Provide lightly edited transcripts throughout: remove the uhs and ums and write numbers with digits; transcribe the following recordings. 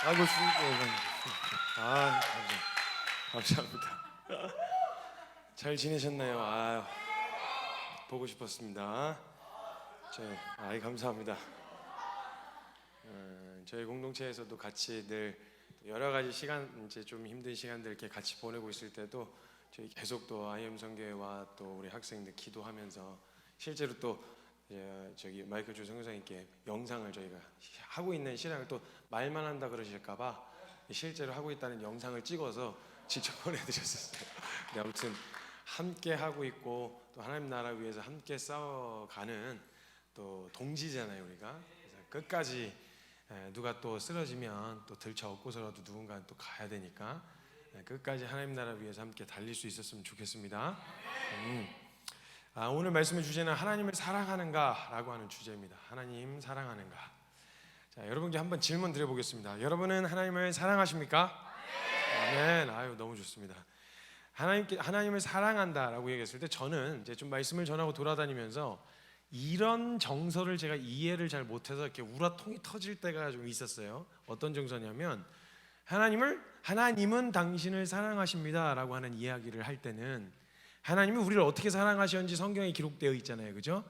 아이고 감사합니다. 잘 지내셨나요? 보고 싶었습니다. 감사합니다. 저희 공동체에서도 같이 늘 여러 가지 시간, 이제 좀 힘든 시간들 이렇게 같이 보내고 있을 때도 저희 계속 또 IM 선교회와 또 우리 학생들 기도하면서 실제로 또 저기 마이클 조 선교사님께 영상을 저희가 하고 있는 신앙을 또 말만 한다 그러실까봐 실제로 하고 있다는 영상을 찍어서 직접 보내드렸었어요. 네, 아무튼 함께 하고 있고 또 하나님 나라 위해서 함께 싸워가는 또 동지잖아요 우리가. 그래서 끝까지 누가 또 쓰러지면 또 들쳐 업고서라도 누군가 또 가야 되니까 끝까지 하나님 나라 위해서 함께 달릴 수 있었으면 좋겠습니다. 오늘 말씀의 주제는 하나님을 사랑하는가 라고 하는 주제입니다. 하나님 사랑하는가. 자, 여러분께 한번 질문 드려보겠습니다. 여러분은 하나님을 사랑하십니까? 아멘. 너무 좋습니다. 하나님을 사랑한다라고 얘기했을 때 저는 이제 좀 말씀을 전하고 돌아다니면서 이런 정서를 제가 이해를 잘 못해서 이렇게 우라통이 터질 때가 좀 있었어요. 어떤 정서냐면 하나님은 당신을 사랑하십니다라고 하는 이야기를 할 때는 하나님이 우리를 어떻게 사랑하셨는지 성경에 기록되어 있잖아요, 그죠?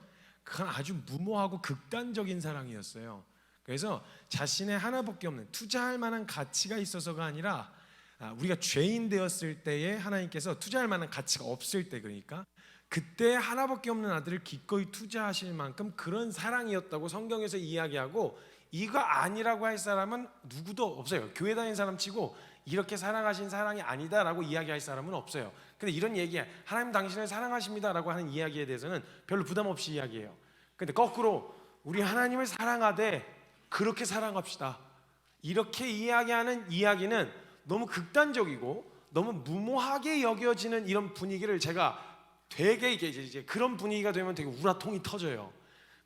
그건 아주 무모하고 극단적인 사랑이었어요. 그래서 자신의 하나밖에 없는 투자할 만한 가치가 있어서가 아니라 우리가 죄인 되었을 때에 하나님께서 투자할 만한 가치가 없을 때, 그러니까 그때 하나밖에 없는 아들을 기꺼이 투자하실 만큼 그런 사랑이었다고 성경에서 이야기하고, 이거 아니라고 할 사람은 누구도 없어요. 교회 다니는 사람 치고 이렇게 사랑하신 사랑이 아니다라고 이야기할 사람은 없어요. 근데 이런 얘기, 하나님 당신을 사랑하십니다라고 하는 이야기에 대해서는 별로 부담 없이 이야기해요. 근데 거꾸로 우리 하나님을 사랑하되 그렇게 사랑합시다, 이렇게 이야기하는 이야기는 너무 극단적이고 너무 무모하게 여겨지는 이런 분위기를 제가 되게 이제 그런 분위기가 되면 되게 우라통이 터져요.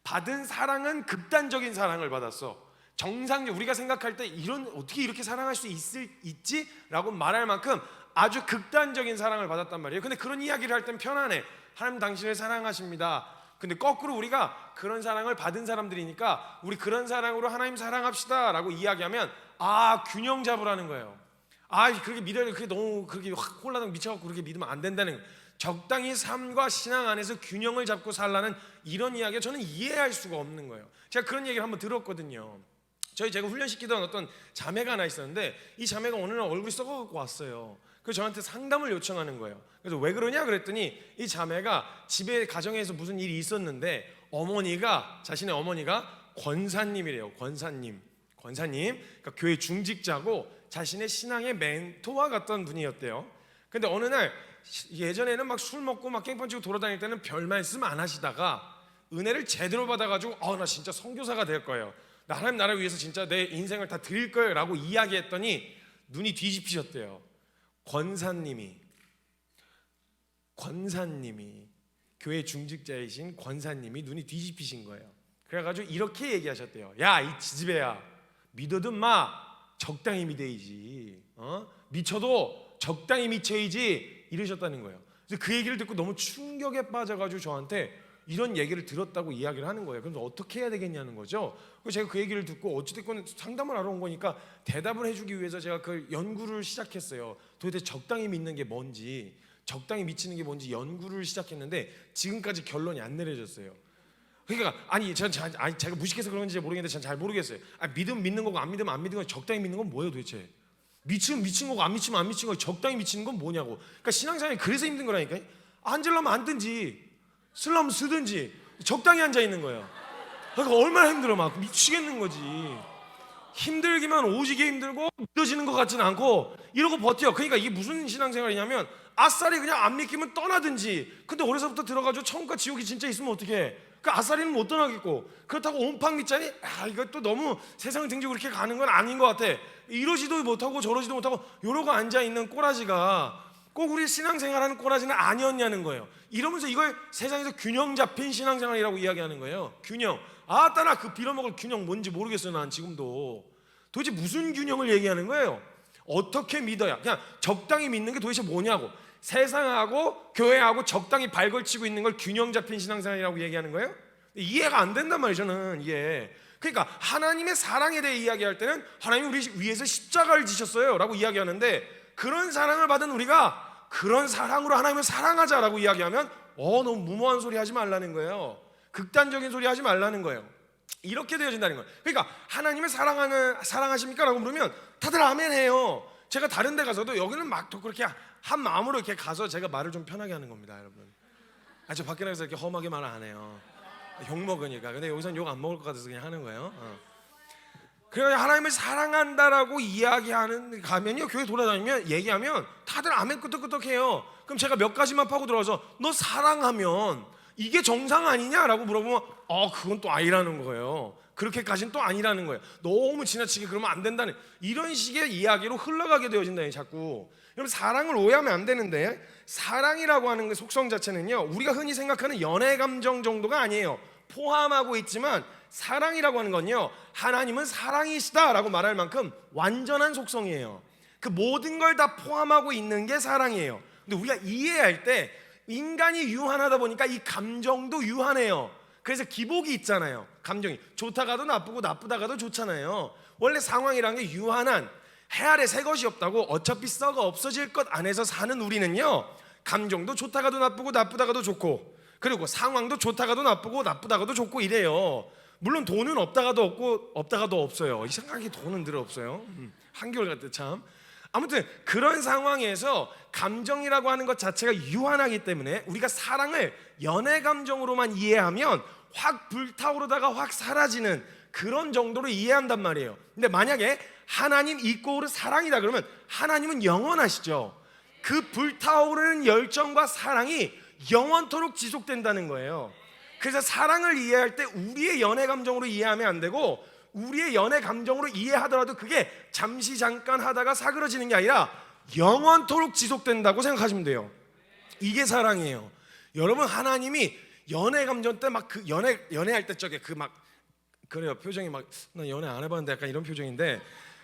받은 사랑은 극단적인 사랑을 받았어. 정상적 우리가 생각할 때 어떻게 이렇게 사랑할 수 있지? 라고 말할 만큼 아주 극단적인 사랑을 받았단 말이에요. 근데 그런 이야기를 할 땐 편안해. 하나님 당신을 사랑하십니다. 근데 거꾸로 우리가 그런 사랑을 받은 사람들이니까 우리 그런 사랑으로 하나님 사랑합시다 라고 이야기하면 균형 잡으라는 거예요. 그렇게 믿어야, 그게 너무 그렇게 확 홀라당 미쳐갖고 그렇게 믿으면 안 된다는 거예요. 적당히 삶과 신앙 안에서 균형을 잡고 살라는 이런 이야기가 저는 이해할 수가 없는 거예요. 제가 그런 얘기를 한번 들었거든요. 제가 훈련시키던 어떤 자매가 하나 있었는데 이 자매가 어느 날 얼굴이 썩어갖고 왔어요. 그래서 저한테 상담을 요청하는 거예요. 그래서 왜 그러냐 그랬더니 이 자매가 집에 가정에서 무슨 일이 있었는데 자신의 어머니가 권사님이래요. 권사님. 그러니까 교회 중직자고 자신의 신앙의 멘토와 같던 분이었대요. 근데 어느 날 예전에는 막 술 먹고 막 깽판 치고 돌아다닐 때는 별 말씀 안 하시다가 은혜를 제대로 받아가지고 나 진짜 선교사가 될 거예요, 나 하나님 나라 위해서 진짜 내 인생을 다 드릴 거예요 라고 이야기했더니 눈이 뒤집히셨대요. 권사님이 교회 중직자이신 권사님이 눈이 뒤집히신 거예요. 그래가지고 이렇게 얘기하셨대요. 야, 이 지지배야, 믿어든 마, 적당히 믿어야지. 미쳐도 적당히 미쳐야지, 이러셨다는 거예요. 그래서 그 얘기를 듣고 너무 충격에 빠져가지고 저한테 이런 얘기를 들었다고 이야기를 하는 거예요. 그럼 어떻게 해야 되겠냐는 거죠. 그래서 제가 그 얘기를 듣고 어찌됐건 상담을 하러 온 거니까 대답을 해주기 위해서 제가 그 연구를 시작했어요. 도대체 적당히 믿는 게 뭔지, 적당히 미치는 게 뭔지 연구를 시작했는데 지금까지 결론이 안 내려졌어요. 그러니까 제가 무식해서 그런 건지 모르겠는데 전 잘 모르겠어요. 믿으면 믿는 거고 안 믿으면 안 믿는 거, 적당히 믿는 건 뭐예요 도대체? 미치면 미친 거고 안 미치면 안 미친 거고, 적당히 미치는 건 뭐냐고. 그러니까 신앙생활이 그래서 힘든 거라니까. 앉으려면 앉든지 쓰려면 쓰든지 적당히 앉아 있는 거예요. 그러니까 얼마나 힘들어, 막 미치겠는 거지. 힘들기만 오지게 힘들고 믿어지는 것 같지는 않고 이러고 버텨. 그러니까 이게 무슨 신앙생활이냐면 아싸리 그냥 안 믿기면 떠나든지. 근데 어려서부터 들어가지고 천국과 지옥이 진짜 있으면 어떡해. 그 아싸리는 못 떠나겠고, 그렇다고 온팡 믿자니 이것도 너무 세상을 등지고 그렇게 가는 건 아닌 것 같아. 이러지도 못하고 저러지도 못하고 이러고 앉아있는 꼬라지가 꼭 우리 신앙생활하는 꼬라지는 아니었냐는 거예요. 이러면서 이걸 세상에서 균형 잡힌 신앙생활이라고 이야기하는 거예요. 균형. 나 그 빌어먹을 균형 뭔지 모르겠어요. 난 지금도 도대체 무슨 균형을 얘기하는 거예요. 어떻게 믿어야, 그냥 적당히 믿는 게 도대체 뭐냐고. 세상하고 교회하고 적당히 발걸치고 있는 걸 균형 잡힌 신앙생활이라고 얘기하는 거예요? 이해가 안 된단 말이에요 저는. 이게 그러니까 하나님의 사랑에 대해 이야기할 때는 하나님이 우리 위해서 십자가를 지셨어요 라고 이야기하는데, 그런 사랑을 받은 우리가 그런 사랑으로 하나님을 사랑하자라고 이야기하면 너무 무모한 소리 하지 말라는 거예요. 극단적인 소리 하지 말라는 거예요. 이렇게 되어진다는 거예요. 그러니까 하나님을 사랑하십니까? 라고 물으면 다들 아멘 해요. 제가 다른 데 가서도 여기는 막 또 그렇게 한 마음으로 이렇게 가서 제가 말을 좀 편하게 하는 겁니다, 여러분. 저 밖에 나가서 이렇게 험하게 말 안 해요. 욕 먹으니까. 근데 여기서는 욕 안 먹을 것 같아서 그냥 하는 거예요. 그래서 하나님을 사랑한다라고 이야기하는 가면요, 교회 돌아다니면 얘기하면 다들 아멘 끄덕끄덕해요. 그럼 제가 몇 가지만 파고 들어와서 너 사랑하면 이게 정상 아니냐라고 물어보면 그건 또 아니라는 거예요. 그렇게까지는 또 아니라는 거예요. 너무 지나치게 그러면 안 된다는, 이런 식의 이야기로 흘러가게 되어진다. 자꾸 여러분, 사랑을 오해하면 안 되는데, 사랑이라고 하는 그 속성 자체는요, 우리가 흔히 생각하는 연애 감정 정도가 아니에요. 포함하고 있지만 사랑이라고 하는 건요, 하나님은 사랑이시다라고 말할 만큼 완전한 속성이에요. 그 모든 걸 다 포함하고 있는 게 사랑이에요. 근데 우리가 이해할 때 인간이 유한하다 보니까 이 감정도 유한해요. 그래서 기복이 있잖아요. 감정이 좋다가도 나쁘고 나쁘다가도 좋잖아요. 원래 상황이란 게 유한한, 해 아래 새 것이 없다고 어차피 썩어 없어질 것 안에서 사는 우리는요, 감정도 좋다가도 나쁘고 나쁘다가도 좋고, 그리고 상황도 좋다가도 나쁘고 나쁘다가도 좋고 이래요. 물론 돈은 없다가도 없고 없다가도 없어요. 이상하게 돈은 늘 없어요. 한결같아 참. 아무튼 그런 상황에서 감정이라고 하는 것 자체가 유한하기 때문에 우리가 사랑을 연애 감정으로만 이해하면 확 불타오르다가 확 사라지는 그런 정도로 이해한단 말이에요. 근데 만약에 하나님 이꼬르 사랑이다 그러면 하나님은 영원하시죠. 그 불타오르는 열정과 사랑이 영원토록 지속된다는 거예요. 그래서 사랑을 이해할 때 우리의 연애 감정으로 이해하면 안 되고, 우리의 연애 감정으로 이해하더라도 그게 잠시 잠깐 하다가 사그러지는 게 아니라 영원토록 지속된다고 생각하시면 돼요. 이게 사랑이에요. 여러분, 하나님이 연애 감정 때 막 그 연애할 때 쪽에 그 막 그래요. 표정이 막 나 연애 안 해봤는데 약간 이런 표정인데,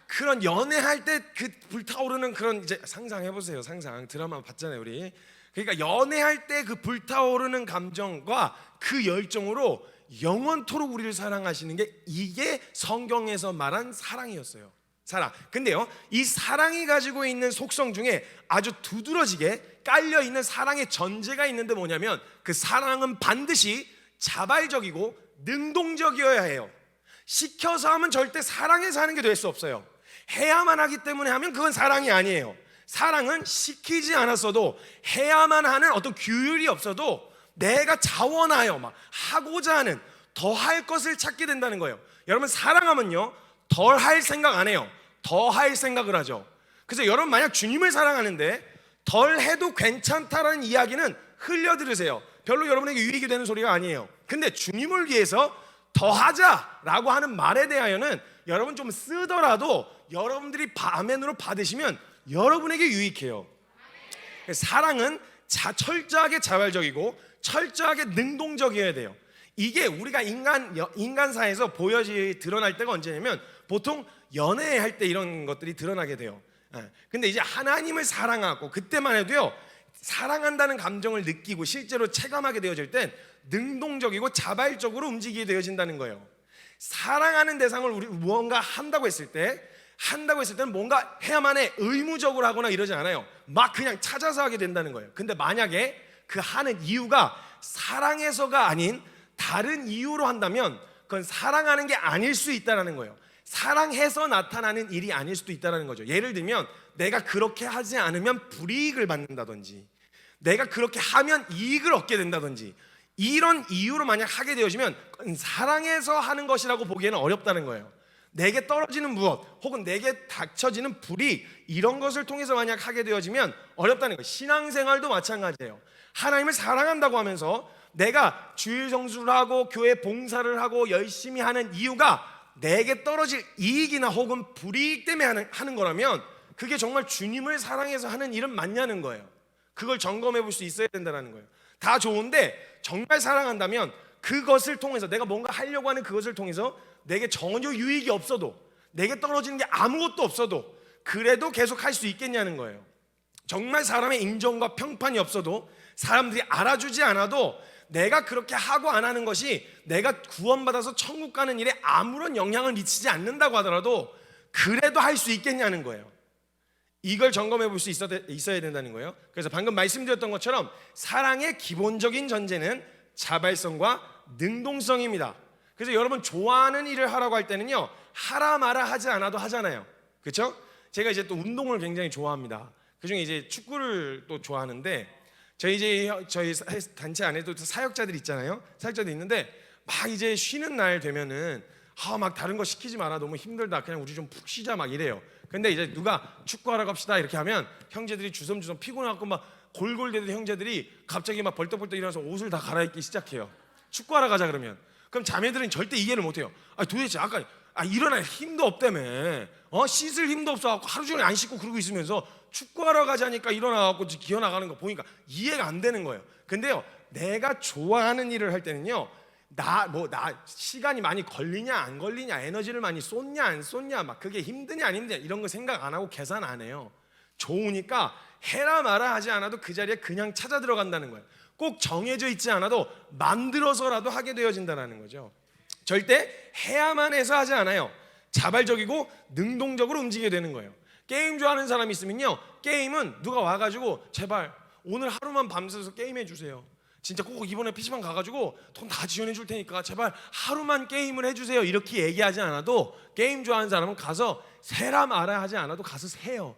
그런 연애할 때 그 불타오르는 그런, 이제 상상해 보세요. 상상 드라마 봤잖아요, 우리. 그러니까 연애할 때 그 불타오르는 감정과 그 열정으로 영원토록 우리를 사랑하시는 게, 이게 성경에서 말한 사랑이었어요. 사랑. 근데요, 이 사랑이 가지고 있는 속성 중에 아주 두드러지게 깔려 있는 사랑의 전제가 있는데 뭐냐면, 그 사랑은 반드시 자발적이고 능동적이어야 해요. 시켜서 하면 절대 사랑해서 하는 게 될 수 없어요. 해야만 하기 때문에 하면 그건 사랑이 아니에요. 사랑은 시키지 않았어도, 해야만 하는 어떤 규율이 없어도 내가 자원하여 막 하고자 하는 더 할 것을 찾게 된다는 거예요. 여러분, 사랑하면요, 덜 할 생각 안 해요. 더 할 생각을 하죠. 그래서 여러분, 만약 주님을 사랑하는데 덜 해도 괜찮다라는 이야기는 흘려 들으세요. 별로 여러분에게 유익이 되는 소리가 아니에요. 근데 주님을 위해서 더 하자라고 하는 말에 대하여는 여러분 좀 쓰더라도 여러분들이 아멘으로 받으시면 여러분에게 유익해요. 사랑은 철저하게 자발적이고 철저하게 능동적이어야 돼요. 이게 우리가 인간사에서 드러날 때가 언제냐면, 보통 연애할 때 이런 것들이 드러나게 돼요. 근데 이제 하나님을 사랑하고, 그때만 해도요, 사랑한다는 감정을 느끼고 실제로 체감하게 되어질 땐 능동적이고 자발적으로 움직이게 되어진다는 거예요. 사랑하는 대상을 우리 무언가 한다고 했을 때는 뭔가 해야만 해, 의무적으로 하거나 이러지 않아요. 막 그냥 찾아서 하게 된다는 거예요. 근데 만약에 그 하는 이유가 사랑해서가 아닌 다른 이유로 한다면 그건 사랑하는 게 아닐 수 있다는 거예요. 사랑해서 나타나는 일이 아닐 수도 있다는 거죠. 예를 들면 내가 그렇게 하지 않으면 불이익을 받는다든지, 내가 그렇게 하면 이익을 얻게 된다든지, 이런 이유로 만약 하게 되어지면 사랑해서 하는 것이라고 보기에는 어렵다는 거예요. 내게 떨어지는 무엇, 혹은 내게 닥쳐지는 불이익, 이런 것을 통해서 만약 하게 되어지면 어렵다는 거예요. 신앙생활도 마찬가지예요. 하나님을 사랑한다고 하면서 내가 주일 성수를 하고 교회 봉사를 하고 열심히 하는 이유가 내게 떨어질 이익이나 혹은 불이익 때문에 하는 거라면 그게 정말 주님을 사랑해서 하는 일은 맞냐는 거예요. 그걸 점검해 볼 수 있어야 된다는 거예요. 다 좋은데 정말 사랑한다면 그것을 통해서, 내가 뭔가 하려고 하는 그것을 통해서 내게 전혀 유익이 없어도, 내게 떨어지는 게 아무것도 없어도 그래도 계속 할 수 있겠냐는 거예요. 정말 사람의 인정과 평판이 없어도, 사람들이 알아주지 않아도 내가 그렇게 하고 안 하는 것이 내가 구원받아서 천국 가는 일에 아무런 영향을 미치지 않는다고 하더라도 그래도 할 수 있겠냐는 거예요. 이걸 점검해 볼 수 있어야 된다는 거예요. 그래서 방금 말씀드렸던 것처럼 사랑의 기본적인 전제는 자발성과 능동성입니다. 그래서 여러분 좋아하는 일을 하라고 할 때는요, 하라 마라 하지 않아도 하잖아요. 그렇죠? 제가 이제 또 운동을 굉장히 좋아합니다. 그중에 이제 축구를 또 좋아하는데 저희 단체 안에도 사역자들 있잖아요. 사역자들 있는데 막 이제 쉬는 날 되면은 막 다른 거 시키지 마라, 너무 힘들다, 그냥 우리 좀 푹 쉬자 막 이래요. 근데 이제 누가 축구하러 갑시다 이렇게 하면 형제들이 주섬주섬 피곤해갖고 막 골골대던 형제들이 갑자기 막 벌떡벌떡 일어나서 옷을 다 갈아입기 시작해요. 축구하러 가자 그러면. 그럼 자매들은 절대 이해를 못해요. 도대체 아까 일어날 힘도 없다며, 씻을 힘도 없어갖고 하루 종일 안 씻고 그러고 있으면서 축구하러 가자니까 일어나갖고 기어 나가는 거 보니까 이해가 안 되는 거예요. 근데요, 내가 좋아하는 일을 할 때는요, 나 시간이 많이 걸리냐 안 걸리냐, 에너지를 많이 쏟냐 안 쏟냐, 막 그게 힘드냐 안 힘드냐 이런 거 생각 안 하고 계산 안 해요. 좋으니까 해라 마라 하지 않아도 그 자리에 그냥 찾아 들어간다는 거예요. 꼭 정해져 있지 않아도 만들어서라도 하게 되어진다는 거죠. 절대 해야만 해서 하지 않아요. 자발적이고 능동적으로 움직이게 되는 거예요. 게임 좋아하는 사람이 있으면요, 게임은 누가 와가지고 제발 오늘 하루만 밤새서 게임해 주세요, 진짜 꼭 이번에 PC방 가가지고 돈 다 지원해 줄 테니까 제발 하루만 게임을 해주세요, 이렇게 얘기하지 않아도 게임 좋아하는 사람은 가서 세라 마라 하지 않아도 가서 세요.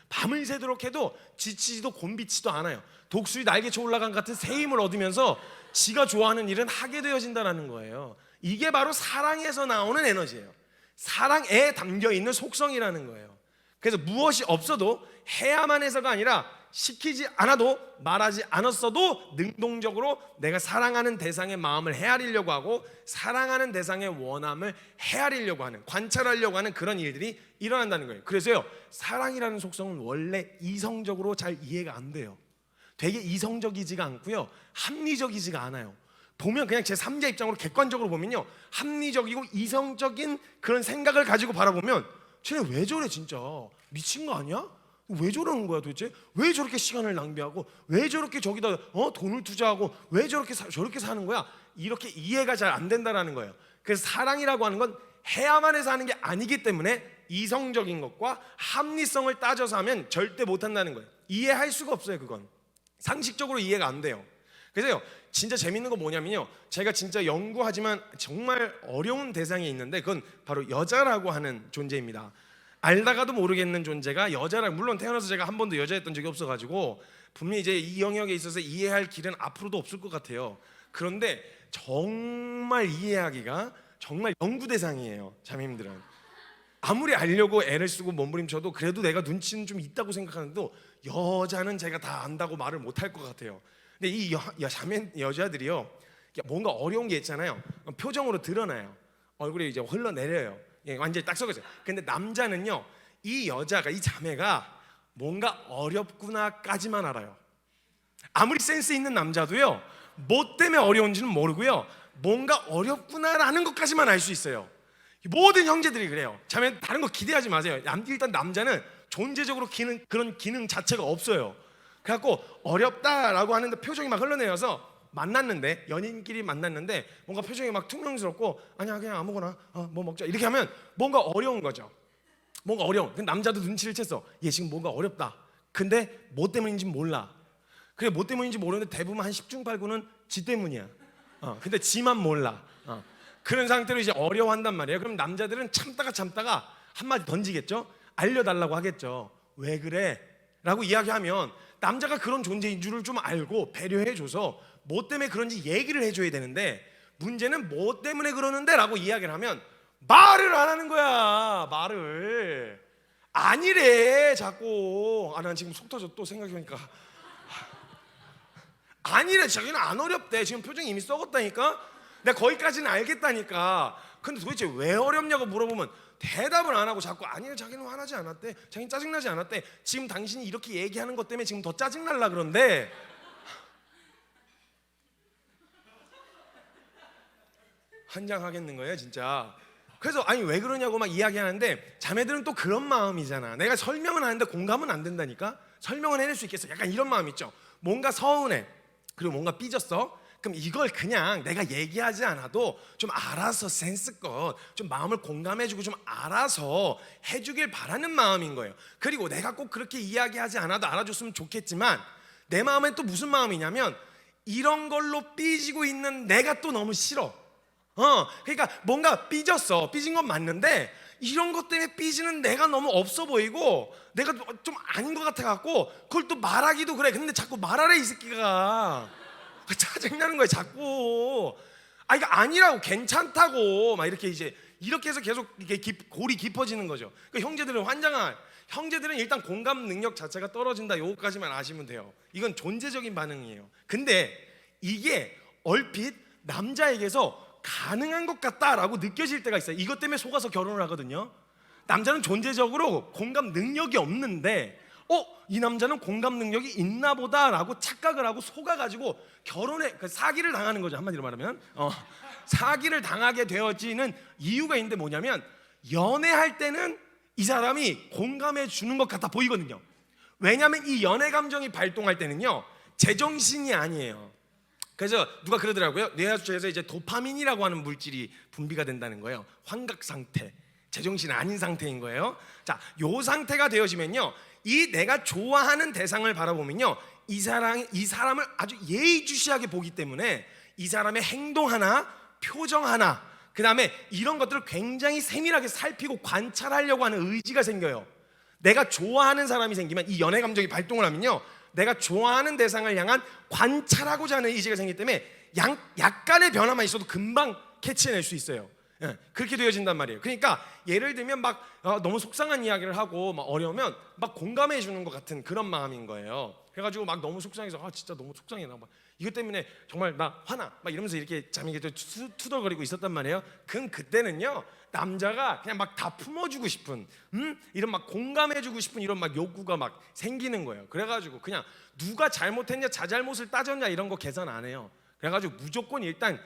밤을 새도록 해도 지치지도 곤비치도 않아요. 독수리 날개쳐 올라간 같은 새 힘을 얻으면서 지가 좋아하는 일은 하게 되어진다는 거예요. 이게 바로 사랑에서 나오는 에너지예요. 사랑에 담겨있는 속성이라는 거예요. 그래서 무엇이 없어도 해야만 해서가 아니라 시키지 않아도 말하지 않았어도 능동적으로 내가 사랑하는 대상의 마음을 헤아리려고 하고 사랑하는 대상의 원함을 헤아리려고 하는, 관찰하려고 하는 그런 일들이 일어난다는 거예요. 그래서요, 사랑이라는 속성은 원래 이성적으로 잘 이해가 안 돼요. 되게 이성적이지가 않고요, 합리적이지가 않아요. 보면 그냥 제 3자 입장으로 객관적으로 보면요, 합리적이고 이성적인 그런 생각을 가지고 바라보면 쟤네 왜 저래, 진짜 미친 거 아니야? 왜 저러는 거야 도대체? 왜 저렇게 시간을 낭비하고 왜 저렇게 저기다 돈을 투자하고 왜 저렇게 사는 거야? 이렇게 이해가 잘 안 된다라는 거예요. 그래서 사랑이라고 하는 건 해야만 해서 하는 게 아니기 때문에 이성적인 것과 합리성을 따져서 하면 절대 못한다는 거예요. 이해할 수가 없어요. 그건 상식적으로 이해가 안 돼요. 그래서요, 진짜 재밌는 거 뭐냐면요, 제가 진짜 연구하지만 정말 어려운 대상이 있는데 그건 바로 여자라고 하는 존재입니다. 알다가도 모르겠는 존재가 여자라. 물론 태어나서 제가 한 번도 여자였던 적이 없어가지고 분명히 이제 이 영역에 있어서 이해할 길은 앞으로도 없을 것 같아요. 그런데 정말 이해하기가 정말 연구 대상이에요. 자매님들은 아무리 알려고 애를 쓰고 몸부림쳐도 그래도 내가 눈치는 좀 있다고 생각하는데도 여자는 제가 다 안다고 말을 못할 것 같아요. 근데 이 자매 여자들이요, 뭔가 어려운 게 있잖아요. 표정으로 드러나요. 얼굴이 이제 흘러내려요. 완전히 딱 썩어져요. 근데 남자는요, 이 여자가, 이 자매가 뭔가 어렵구나까지만 알아요. 아무리 센스 있는 남자도요, 뭐 때문에 어려운지는 모르고요, 뭔가 어렵구나라는 것까지만 알 수 있어요. 모든 형제들이 그래요. 자매 다른 거 기대하지 마세요. 일단 남자는 존재적으로 그런 기능 자체가 없어요. 그래갖고 어렵다라고 하는데 표정이 막 흘러내려서 만났는데, 연인끼리 만났는데 뭔가 표정이 막 퉁명스럽고 아니야 그냥 아무거나 뭐 먹자 이렇게 하면 뭔가 어려운 거죠. 뭔가 어려운. 근데 남자도 눈치를 챘어. 얘 지금 뭔가 어렵다. 근데 뭐 때문인지 몰라. 그래, 뭐 때문인지 모르는데 대부분 한 10중 8구는 지 때문이야. 근데 지만 몰라. 그런 상태로 이제 어려워한단 말이에요. 그럼 남자들은 참다가 한마디 던지겠죠. 알려달라고 하겠죠. 왜 그래? 라고 이야기하면 남자가 그런 존재인 줄을 좀 알고 배려해줘서 뭐 때문에 그런지 얘기를 해줘야 되는데, 문제는 뭐 때문에 그러는데 라고 이야기를 하면 말을 안 하는 거야. 말을 아니래 자꾸. 난 지금 속 터져 또 생각해보니까. 아니래, 자기는 안 어렵대. 지금 표정이 이미 썩었다니까. 내가 거기까지는 알겠다니까. 근데 도대체 왜 어렵냐고 물어보면 대답을 안 하고 자꾸 아니래, 자기는 화나지 않았대, 자기는 짜증나지 않았대. 지금 당신이 이렇게 얘기하는 것 때문에 지금 더 짜증날라 그런데. 환장하겠는 거예요 진짜. 그래서 아니 왜 그러냐고 막 이야기하는데 자매들은 또 그런 마음이잖아. 내가 설명은 하는데 공감은 안 된다니까. 설명은 해낼 수 있겠어. 약간 이런 마음 있죠. 뭔가 서운해, 그리고 뭔가 삐졌어. 그럼 이걸 그냥 내가 얘기하지 않아도 좀 알아서 센스껏 좀 마음을 공감해주고 좀 알아서 해주길 바라는 마음인 거예요. 그리고 내가 꼭 그렇게 이야기하지 않아도 알아줬으면 좋겠지만 내 마음엔 또 무슨 마음이냐면 이런 걸로 삐지고 있는 내가 또 너무 싫어. 그러니까 뭔가 삐진 건 맞는데 이런 것 때문에 삐지는 내가 너무 없어 보이고 내가 좀 아닌 것 같아 갖고 그걸 또 말하기도 그래. 근데 자꾸 말하래 이 새끼가. 짜증나는 거야 자꾸. 이거 아니라고, 괜찮다고 막 이렇게 이렇게 해서 계속 이렇게 골이 깊어지는 거죠. 그러니까 형제들은 환장할. 형제들은 일단 공감 능력 자체가 떨어진다. 요거까지만 아시면 돼요. 이건 존재적인 반응이에요. 근데 이게 얼핏 남자에게서 가능한 것 같다라고 느껴질 때가 있어요. 이것 때문에 속아서 결혼을 하거든요. 남자는 존재적으로 공감 능력이 없는데 이 남자는 공감 능력이 있나 보다라고 착각을 하고 속아가지고 결혼에 사기를 당하는 거죠. 한마디로 말하면 사기를 당하게 되어지는 이유가 있는데 뭐냐면 연애할 때는 이 사람이 공감해 주는 것 같아 보이거든요. 왜냐하면 이 연애 감정이 발동할 때는요 제정신이 아니에요. 그래서 누가 그러더라고요. 뇌하수체에서 이제 도파민이라고 하는 물질이 분비가 된다는 거예요. 환각 상태, 제정신 아닌 상태인 거예요. 자, 요 상태가 되어지면요 이 내가 좋아하는 대상을 바라보면요 이 사람을 아주 예의주시하게 보기 때문에 이 사람의 행동 하나, 표정 하나, 그 다음에 이런 것들을 굉장히 세밀하게 살피고 관찰하려고 하는 의지가 생겨요. 내가 좋아하는 사람이 생기면 이 연애 감정이 발동을 하면요 내가 좋아하는 대상을 향한 관찰하고자 하는 의지가 생기기 때문에 약간의 변화만 있어도 금방 캐치해낼 수 있어요. 그렇게 되어진단 말이에요. 그러니까 예를 들면 막 너무 속상한 이야기를 하고 막 어려우면 막 공감해 주는 것 같은 그런 마음인 거예요. 그래가지고 막 너무 속상해서 진짜 너무 속상해 나 막 이것 때문에 정말 나 화나 막 이러면서 이렇게 잠이 투덜거리고 있었단 말이에요. 그때는요 남자가 그냥 막 다 품어주고 싶은 이런 막 공감해주고 싶은 이런 막 욕구가 막 생기는 거예요. 그래가지고 그냥 누가 잘못했냐 자잘못을 따졌냐 이런 거 계산 안 해요. 그래가지고 무조건 일단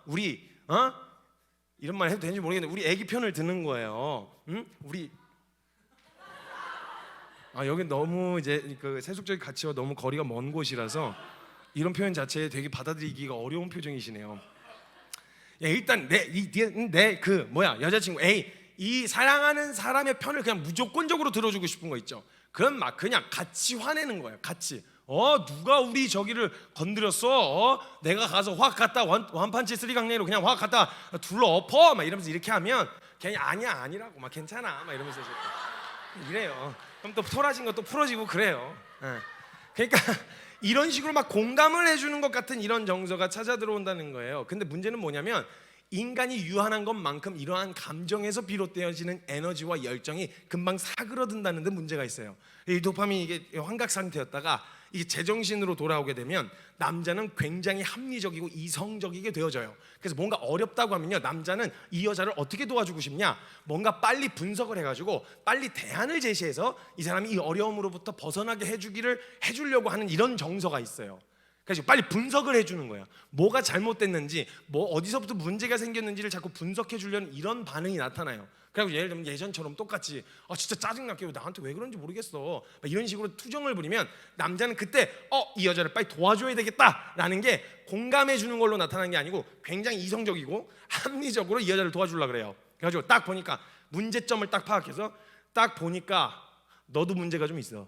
우리 이런 말 해도 되는지 모르겠는데 우리 애기 편을 드는 거예요. 우리 여기 너무 이제 그 세속적인 가치와 너무 거리가 먼 곳이라서 이런 표현 자체에 되게 받아들이기가 어려운 표정이시네요. 일단 내 여자친구 A 이 사랑하는 사람의 편을 그냥 무조건적으로 들어주고 싶은 거 있죠. 그럼 막 그냥 같이 화내는 거예요. 같이 누가 우리 저기를 건드렸어? 내가 가서 확 갖다 원판치 쓰리강냉이로 그냥 확 갖다 둘러 엎어 막 이러면서 이렇게 하면 그냥 아니라고 막 괜찮아 막 이러면서 이래요. 그럼 또 토라진 것도 풀어지고 그래요. 그러니까 이런 식으로 막 공감을 해주는 것 같은 이런 정서가 찾아 들어온다는 거예요. 근데 문제는 뭐냐면 인간이 유한한 것만큼 이러한 감정에서 비롯되어지는 에너지와 열정이 금방 사그러든다는 데 문제가 있어요. 이 도파민이 이게 환각 상태였다가 이게 제정신으로 돌아오게 되면 남자는 굉장히 합리적이고 이성적이게 되어져요. 그래서 뭔가 어렵다고 하면요 남자는 이 여자를 어떻게 도와주고 싶냐, 뭔가 빨리 분석을 해가지고 빨리 대안을 제시해서 이 사람이 이 어려움으로부터 벗어나게 해주려고 하는 이런 정서가 있어요. 그래서 빨리 분석을 해주는 거예요. 뭐가 잘못됐는지, 뭐 어디서부터 문제가 생겼는지를 자꾸 분석해 주려는 이런 반응이 나타나요. 그리고 예를 들면 예전처럼 똑같이 진짜 짜증나게 나한테 왜 그런지 모르겠어 이런 식으로 투정을 부리면 남자는 그때 이 여자를 빨리 도와줘야 되겠다라는 게 공감해 주는 걸로 나타나는 게 아니고 굉장히 이성적이고 합리적으로 이 여자를 도와주려고 그래요. 그래가지고 딱 보니까 문제점을 딱 파악해서 딱 보니까 너도 문제가 좀 있어.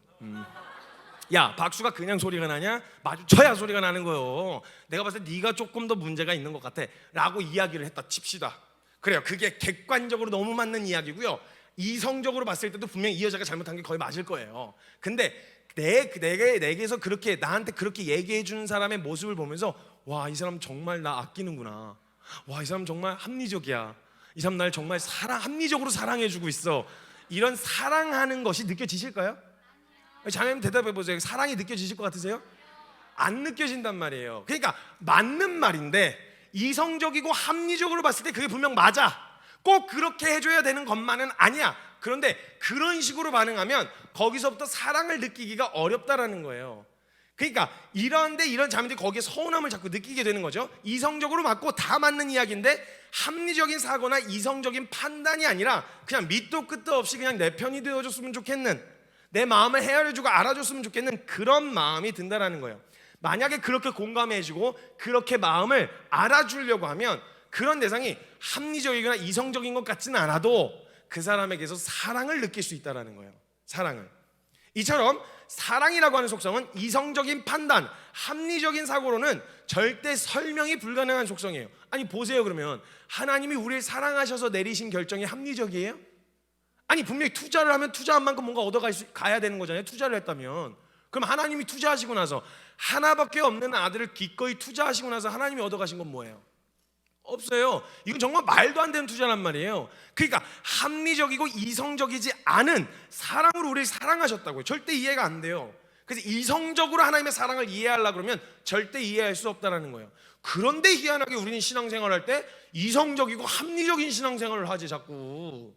야, 박수가 그냥 소리가 나냐? 마주쳐야 소리가 나는 거예요. 내가 봤을 때 네가 조금 더 문제가 있는 것 같아 라고 이야기를 했다 칩시다. 그래요. 그게 객관적으로 너무 맞는 이야기고요. 이성적으로 봤을 때도 분명히 이 여자가 잘못한 게 거의 맞을 거예요. 근데 내게서 그렇게 나한테 그렇게 얘기해 주는 사람의 모습을 보면서 와, 이 사람 정말 나 아끼는구나. 와, 이 사람 정말 합리적이야. 이 사람 날 정말 합리적으로 사랑해 주고 있어. 이런 사랑하는 것이 느껴지실까요? 자매님 대답해 보세요. 사랑이 느껴지실 것 같으세요? 안 느껴진단 말이에요. 그러니까 맞는 말인데 이성적이고 합리적으로 봤을 때 그게 분명 맞아. 꼭 그렇게 해줘야 되는 것만은 아니야. 그런데 그런 식으로 반응하면 거기서부터 사랑을 느끼기가 어렵다라는 거예요. 그러니까 이런 자매들이 거기에 서운함을 자꾸 느끼게 되는 거죠. 이성적으로 맞고 다 맞는 이야기인데 합리적인 사고나 이성적인 판단이 아니라 그냥 밑도 끝도 없이 그냥 내 편이 되어줬으면 좋겠는, 내 마음을 헤아려주고 알아줬으면 좋겠는 그런 마음이 든다라는 거예요. 만약에 그렇게 공감해주고 그렇게 마음을 알아주려고 하면 그런 대상이 합리적이거나 이성적인 것 같지는 않아도 그 사람에게서 사랑을 느낄 수 있다는 거예요. 사랑을. 이처럼 사랑이라고 하는 속성은 이성적인 판단, 합리적인 사고로는 절대 설명이 불가능한 속성이에요. 아니 보세요. 그러면 하나님이 우리를 사랑하셔서 내리신 결정이 합리적이에요? 아니 분명히 투자를 하면 투자한 만큼 뭔가 얻어가야 되는 거잖아요. 투자를 했다면. 그럼 하나님이 투자하시고 나서 하나밖에 없는 아들을 기꺼이 투자하시고 나서 하나님이 얻어가신 건 뭐예요? 없어요. 이건 정말 말도 안 되는 투자란 말이에요. 그러니까 합리적이고 이성적이지 않은 사랑으로 우리를 사랑하셨다고요. 절대 이해가 안 돼요. 그래서 이성적으로 하나님의 사랑을 이해하려고 그러면 절대 이해할 수 없다는 거예요. 그런데 희한하게 우리는 신앙생활을 할 때 이성적이고 합리적인 신앙생활을 하지 자꾸.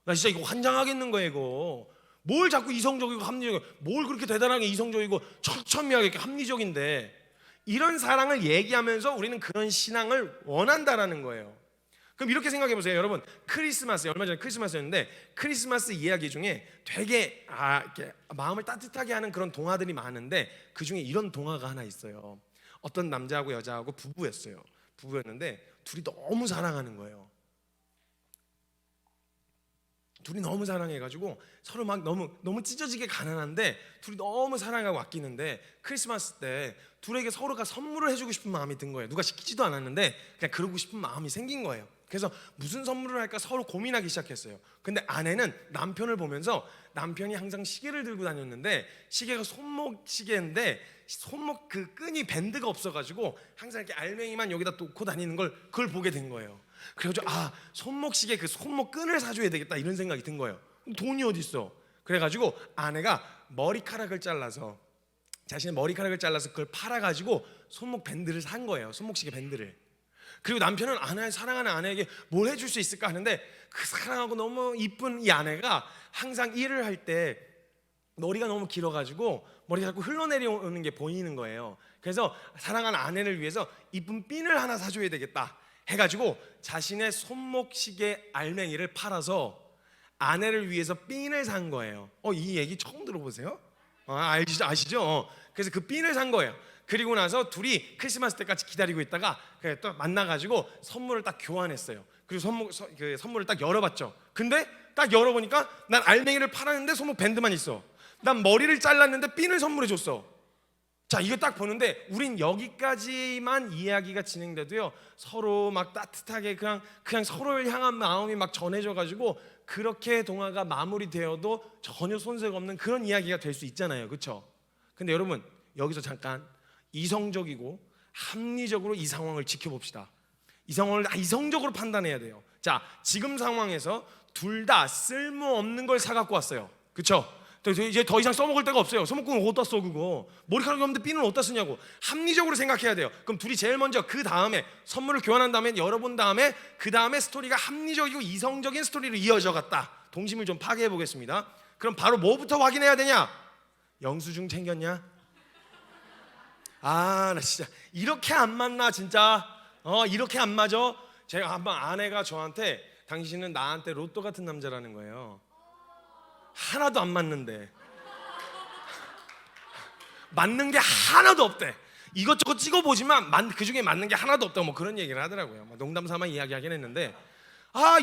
나 진짜 이거 환장하겠는 거예요 이거. 뭘 자꾸 이성적이고 합리적이고, 뭘 그렇게 대단하게 이성적이고 처참하게 합리적인데, 이런 사랑을 얘기하면서 우리는 그런 신앙을 원한다라는 거예요. 그럼 이렇게 생각해 보세요. 여러분, 크리스마스, 얼마 전에 크리스마스였는데 크리스마스 이야기 중에 되게 이렇게 마음을 따뜻하게 하는 그런 동화들이 많은데 그 중에 이런 동화가 하나 있어요. 어떤 남자하고 여자하고 부부였어요. 부부였는데 둘이 너무 사랑하는 거예요. 둘이 너무 사랑해가지고 서로 막 너무 찢어지게 가난한데 둘이 너무 사랑하고 아끼는데 크리스마스 때 둘에게 서로가 선물을 해주고 싶은 마음이 든 거예요. 누가 시키지도 않았는데 그냥 그러고 싶은 마음이 생긴 거예요. 그래서 무슨 선물을 할까 서로 고민하기 시작했어요. 근데 아내는 남편을 보면서, 남편이 항상 시계를 들고 다녔는데 시계가 손목 시계인데 손목 그 끈이 밴드가 없어가지고 항상 이렇게 알맹이만 여기다 놓고 다니는 걸, 그걸 보게 된 거예요. 그래가지고 손목 시계 그 손목 끈을 사줘야 되겠다 이런 생각이 든 거예요. 돈이 어디 있어? 그래가지고 아내가 머리카락을 잘라서, 자신의 머리카락을 잘라서 그걸 팔아가지고 손목 밴드를 산 거예요. 손목 시계 밴드를. 그리고 남편은 사랑하는 아내에게 뭘 해줄 수 있을까 하는데 그 사랑하고 너무 이쁜 이 아내가 항상 일을 할 때 머리가 너무 길어가지고 머리가 자꾸 흘러내려오는 게 보이는 거예요. 그래서 사랑하는 아내를 위해서 이쁜 핀을 하나 사줘야 되겠다 해가지고 자신의 손목시계 알맹이를 팔아서 아내를 위해서 핀을 산 거예요. 이 얘기 처음 들어보세요? 아시죠? 그래서 그 핀을 산 거예요. 그리고 나서 둘이 크리스마스 때까지 기다리고 있다가 또 만나가지고 선물을 딱 교환했어요. 그리고 그 선물을 딱 열어봤죠. 근데 딱 열어보니까 난 알맹이를 팔았는데 손목 밴드만 있어. 난 머리를 잘랐는데 핀을 선물해 줬어. 자, 이거 딱 보는데 우린 여기까지만 이야기가 진행돼도요 서로 막 따뜻하게 그냥 서로를 향한 마음이 막 전해져가지고 그렇게 동화가 마무리되어도 전혀 손색 없는 그런 이야기가 될 수 있잖아요. 그렇죠? 근데 여러분, 여기서 잠깐 이성적이고 합리적으로 이 상황을 지켜봅시다. 이 상황을 이성적으로 판단해야 돼요. 자, 지금 상황에서 둘 다 쓸모없는 걸 사갖고 왔어요. 그렇죠? 이제 더 이상 써먹을 데가 없어요. 손목끈을 어디다 써 그거. 머리카락이 없는데 핀을 어디다 쓰냐고. 합리적으로 생각해야 돼요. 그럼 둘이 제일 먼저 그 다음에 선물을 교환한 다음에 열어본 다음에 그 다음에 스토리가 합리적이고 이성적인 스토리로 이어져 갔다. 동심을 좀 파괴해 보겠습니다. 그럼 바로 뭐부터 확인해야 되냐? 영수증 챙겼냐? 나 진짜 이렇게 안 맞나 진짜. 이렇게 안 맞아. 제가 한번 아내가 저한테 당신은 나한테 로또 같은 남자라는 거예요. 하나도 안 맞는데, 맞는 게 하나도 없대. 이것저것 찍어보지만 그 중에 맞는 게 하나도 없다고 뭐 그런 얘기를 하더라고요. 농담 삼아 이야기하긴 했는데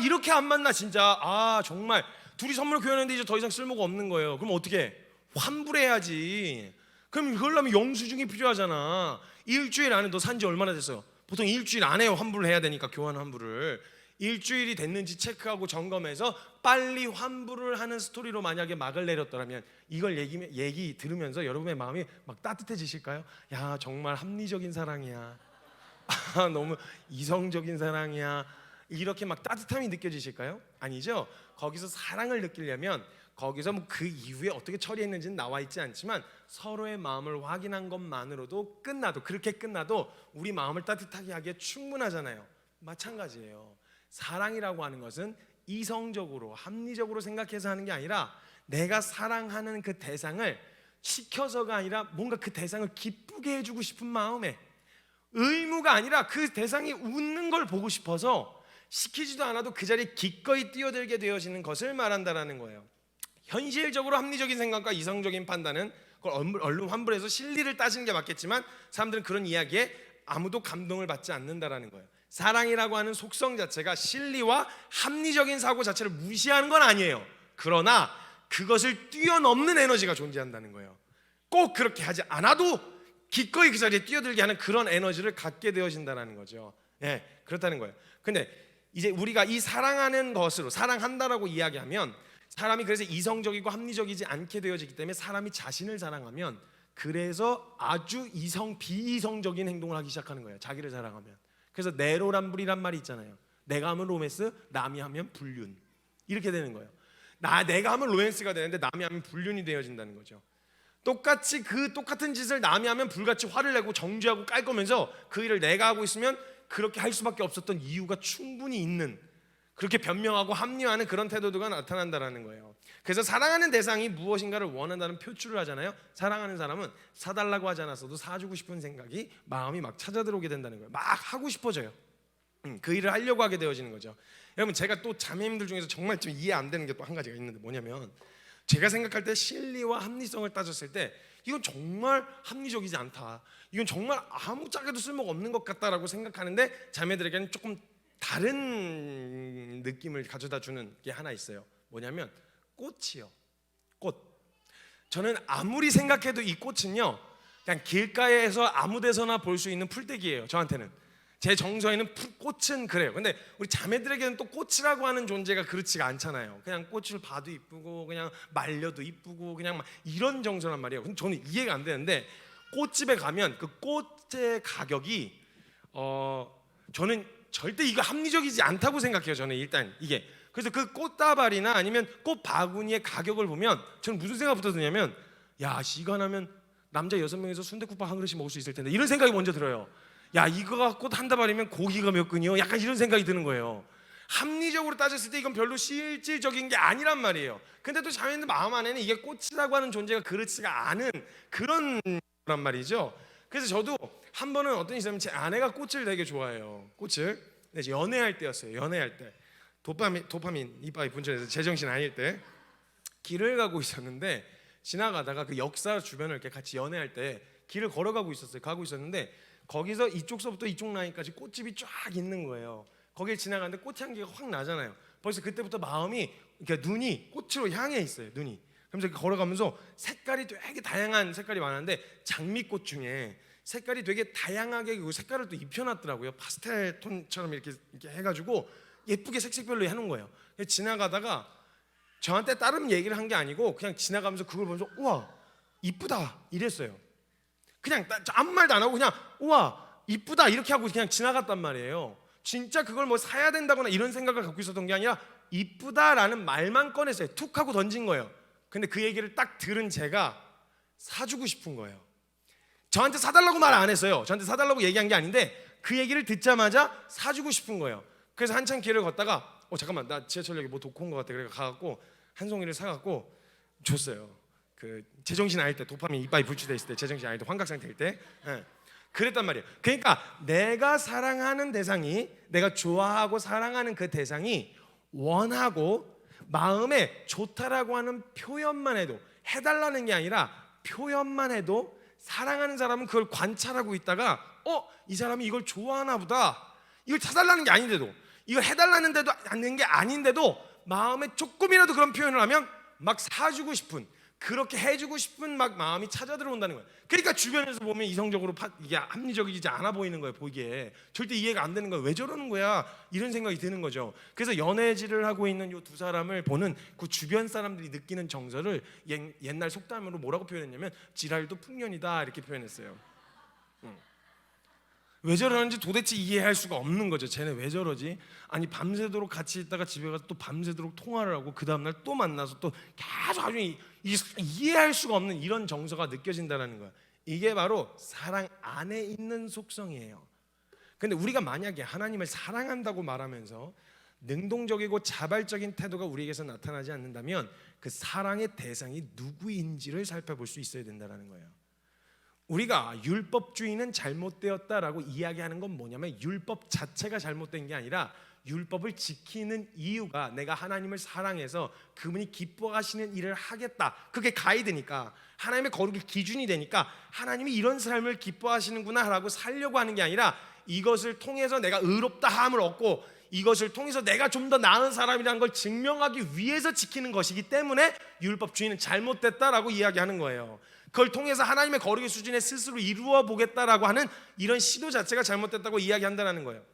이렇게 안 맞나 진짜. 정말 둘이 선물 교환했는데 이제 더 이상 쓸모가 없는 거예요. 그럼 어떻게 해? 환불해야지. 그럼 그러려면 영수증이 필요하잖아. 일주일 안에 너 산지 얼마나 됐어요? 보통 일주일 안에 환불을 해야 되니까, 교환 환불을. 일주일이 됐는지 체크하고 점검해서 빨리 환불을 하는 스토리로 만약에 막을 내렸더라면 이걸 얘기 들으면서 여러분의 마음이 막 따뜻해지실까요? 야, 정말 합리적인 사랑이야. 너무 이성적인 사랑이야. 이렇게 막 따뜻함이 느껴지실까요? 아니죠. 거기서 사랑을 느끼려면 거기서 뭐 그 이후에 어떻게 처리했는지는 나와 있지 않지만 서로의 마음을 확인한 것만으로도 그렇게 끝나도 우리 마음을 따뜻하게 하기에 충분하잖아요. 마찬가지예요. 사랑이라고 하는 것은 이성적으로 합리적으로 생각해서 하는 게 아니라 내가 사랑하는 그 대상을 시켜서가 아니라 뭔가 그 대상을 기쁘게 해주고 싶은 마음에, 의무가 아니라 그 대상이 웃는 걸 보고 싶어서 시키지도 않아도 그 자리에 기꺼이 뛰어들게 되어지는 것을 말한다라는 거예요. 현실적으로 합리적인 생각과 이성적인 판단은 그걸 얼른 환불해서 실리를 따지는 게 맞겠지만 사람들은 그런 이야기에 아무도 감동을 받지 않는다라는 거예요. 사랑이라고 하는 속성 자체가 실리와 합리적인 사고 자체를 무시하는 건 아니에요. 그러나 그것을 뛰어넘는 에너지가 존재한다는 거예요. 꼭 그렇게 하지 않아도 기꺼이 그 자리에 뛰어들게 하는 그런 에너지를 갖게 되어진다는 거죠. 예, 그렇다는 거예요. 근데 이제 우리가 이 사랑하는 것으로 사랑한다라고 이야기하면 사람이 그래서 이성적이고 합리적이지 않게 되어지기 때문에 사람이 자신을 사랑하면 그래서 아주 비이성적인 행동을 하기 시작하는 거예요. 자기를 사랑하면. 그래서 내로남불이란 말이 있잖아요. 내가 하면 로맨스, 남이 하면 불륜. 이렇게 되는 거예요. 내가 하면 로맨스가 되는데 남이 하면 불륜이 되어진다는 거죠. 똑같이 그 똑같은 짓을 남이 하면 불같이 화를 내고 정죄하고 깔 거면서 그 일을 내가 하고 있으면 그렇게 할 수밖에 없었던 이유가 충분히 있는, 그렇게 변명하고 합리화하는 그런 태도가 나타난다는 거예요. 그래서 사랑하는 대상이 무엇인가를 원한다는 표출을 하잖아요. 사랑하는 사람은 사달라고 하지 않았어도 사주고 싶은 생각이 마음이 막 찾아들어오게 된다는 거예요. 막 하고 싶어져요. 그 일을 하려고 하게 되어지는 거죠. 여러분, 제가 또 자매님들 중에서 정말 좀 이해 안 되는 게 또 한 가지가 있는데 뭐냐면, 제가 생각할 때 실리와 합리성을 따졌을 때 이건 정말 합리적이지 않다, 이건 정말 아무 짝에도 쓸모가 없는 것 같다라고 생각하는데 자매들에게는 조금 다른 느낌을 가져다 주는 게 하나 있어요. 뭐냐면 꽃이요. 꽃. 저는 아무리 생각해도 이 꽃은요, 그냥 길가에서 아무 데서나 볼 수 있는 풀떼기예요. 저한테는. 제 정서에는 꽃은 그래요. 근데 우리 자매들에게는 또 꽃이라고 하는 존재가 그렇지가 않잖아요. 그냥 꽃을 봐도 이쁘고 그냥 말려도 이쁘고 그냥 막 이런 정서란 말이에요. 근데 저는 이해가 안 되는데, 꽃집에 가면 그 꽃의 가격이 저는 절대 이거 합리적이지 않다고 생각해요. 저는 일단 이게. 그래서 그 꽃다발이나 아니면 꽃 바구니의 가격을 보면 저는 무슨 생각부터 드냐면, 야, 이거 하면 남자 6명에서 순댓국밥 한 그릇씩 먹을 수 있을 텐데, 이런 생각이 먼저 들어요. 야, 이거 갖고 한 다발이면 고기가 몇 근이요? 약간 이런 생각이 드는 거예요. 합리적으로 따졌을 때 이건 별로 실질적인 게 아니란 말이에요. 근데 또 자매들 마음 안에는 이게 꽃이라고 하는 존재가 그렇지가 않은 그런 란 말이죠. 그래서 저도 한 번은 어떤 있으면 제 아내가 꽃을 되게 좋아해요. 꽃을. 근데 연애할 때였어요. 연애할 때 도파민 이빨이 분출해서 제정신 아닐 때 길을 가고 있었는데, 지나가다가 그 역사 주변을 이렇게 같이 연애할 때 길을 걸어가고 있었어요. 가고 있었는데 거기서 이쪽서부터 이쪽 라인까지 꽃집이 쫙 있는 거예요. 거길 지나가는데 꽃향기가 확 나잖아요. 벌써 그때부터 마음이, 그러니까 눈이 꽃으로 향해 있어요. 눈이. 그러면서 걸어가면서 색깔이 되게 다양한 색깔이 많은데, 장미꽃 중에 색깔이 되게 다양하게 그 색깔을 또 입혀놨더라고요. 파스텔 톤처럼 이렇게 해가지고 예쁘게 색색별로 해놓은 거예요. 지나가다가 저한테 다른 얘기를 한 게 아니고 그냥 지나가면서 그걸 보면서 우와 이쁘다 이랬어요. 그냥 아무 말도 안 하고 그냥 우와 이쁘다 이렇게 하고 그냥 지나갔단 말이에요. 진짜 그걸 뭐 사야 된다거나 이런 생각을 갖고 있었던 게 아니라 이쁘다라는 말만 꺼냈어요. 툭 하고 던진 거예요. 근데 그 얘기를 딱 들은 제가 사주고 싶은 거예요. 저한테 사달라고 말 안 했어요. 저한테 사달라고 얘기한 게 아닌데 그 얘기를 듣자마자 사주고 싶은 거예요. 그래서 한참 길을 걷다가 잠깐만, 나 지하철역에 뭐 놓고 온 것 같아. 그래서 가갖고 한 송이를 사갖고 줬어요. 그 제정신 아닐 때, 도파민 이빨이 불출돼 있을 때, 제정신 아닐 때, 환각 상태일 때, 그랬단 말이에요. 그러니까 내가 사랑하는 대상이, 내가 좋아하고 사랑하는 그 대상이 원하고 마음에 좋다라고 하는 표현만 해도, 해달라는 게 아니라 표현만 해도 사랑하는 사람은 그걸 관찰하고 있다가 이 사람이 이걸 좋아하나 보다, 이걸 사달라는 게 아닌데도, 이걸 해달라는 데도 않는 게 아닌데도 마음에 조금이라도 그런 표현을 하면 막 사주고 싶은, 그렇게 해주고 싶은 막 마음이 찾아 들어온다는 거예요. 그러니까 주변에서 보면 이성적으로 이게 합리적이지 않아 보이는 거예요. 보기에 절대 이해가 안 되는 거예요. 왜 저러는 거야? 이런 생각이 드는 거죠. 그래서 연애질을 하고 있는 이 두 사람을 보는 그 주변 사람들이 느끼는 정서를 옛날 속담으로 뭐라고 표현했냐면 지랄도 풍년이다 이렇게 표현했어요. 왜 저러는지 도대체 이해할 수가 없는 거죠. 쟤네 왜 저러지? 아니 밤새도록 같이 있다가 집에 가서 또 밤새도록 통화를 하고 그 다음날 또 만나서 또 계속 아주 이해할 수가 없는 이런 정서가 느껴진다는 거야. 이게 바로 사랑 안에 있는 속성이에요. 근데 우리가 만약에 하나님을 사랑한다고 말하면서 능동적이고 자발적인 태도가 우리에게서 나타나지 않는다면 그 사랑의 대상이 누구인지를 살펴볼 수 있어야 된다는 거예요. 우리가 율법주의는 잘못되었다라고 이야기하는 건 뭐냐면 율법 자체가 잘못된 게 아니라 율법을 지키는 이유가 내가 하나님을 사랑해서 그분이 기뻐하시는 일을 하겠다, 그게 가이드니까, 하나님의 거룩의 기준이 되니까 하나님이 이런 삶을 기뻐하시는구나 라고 살려고 하는 게 아니라 이것을 통해서 내가 의롭다 함을 얻고 이것을 통해서 내가 좀 더 나은 사람이라는 걸 증명하기 위해서 지키는 것이기 때문에 율법주의는 잘못됐다라고 이야기하는 거예요. 그걸 통해서 하나님의 거룩의 수준에 스스로 이루어 보겠다라고 하는 이런 시도 자체가 잘못됐다고 이야기한다는 거예요.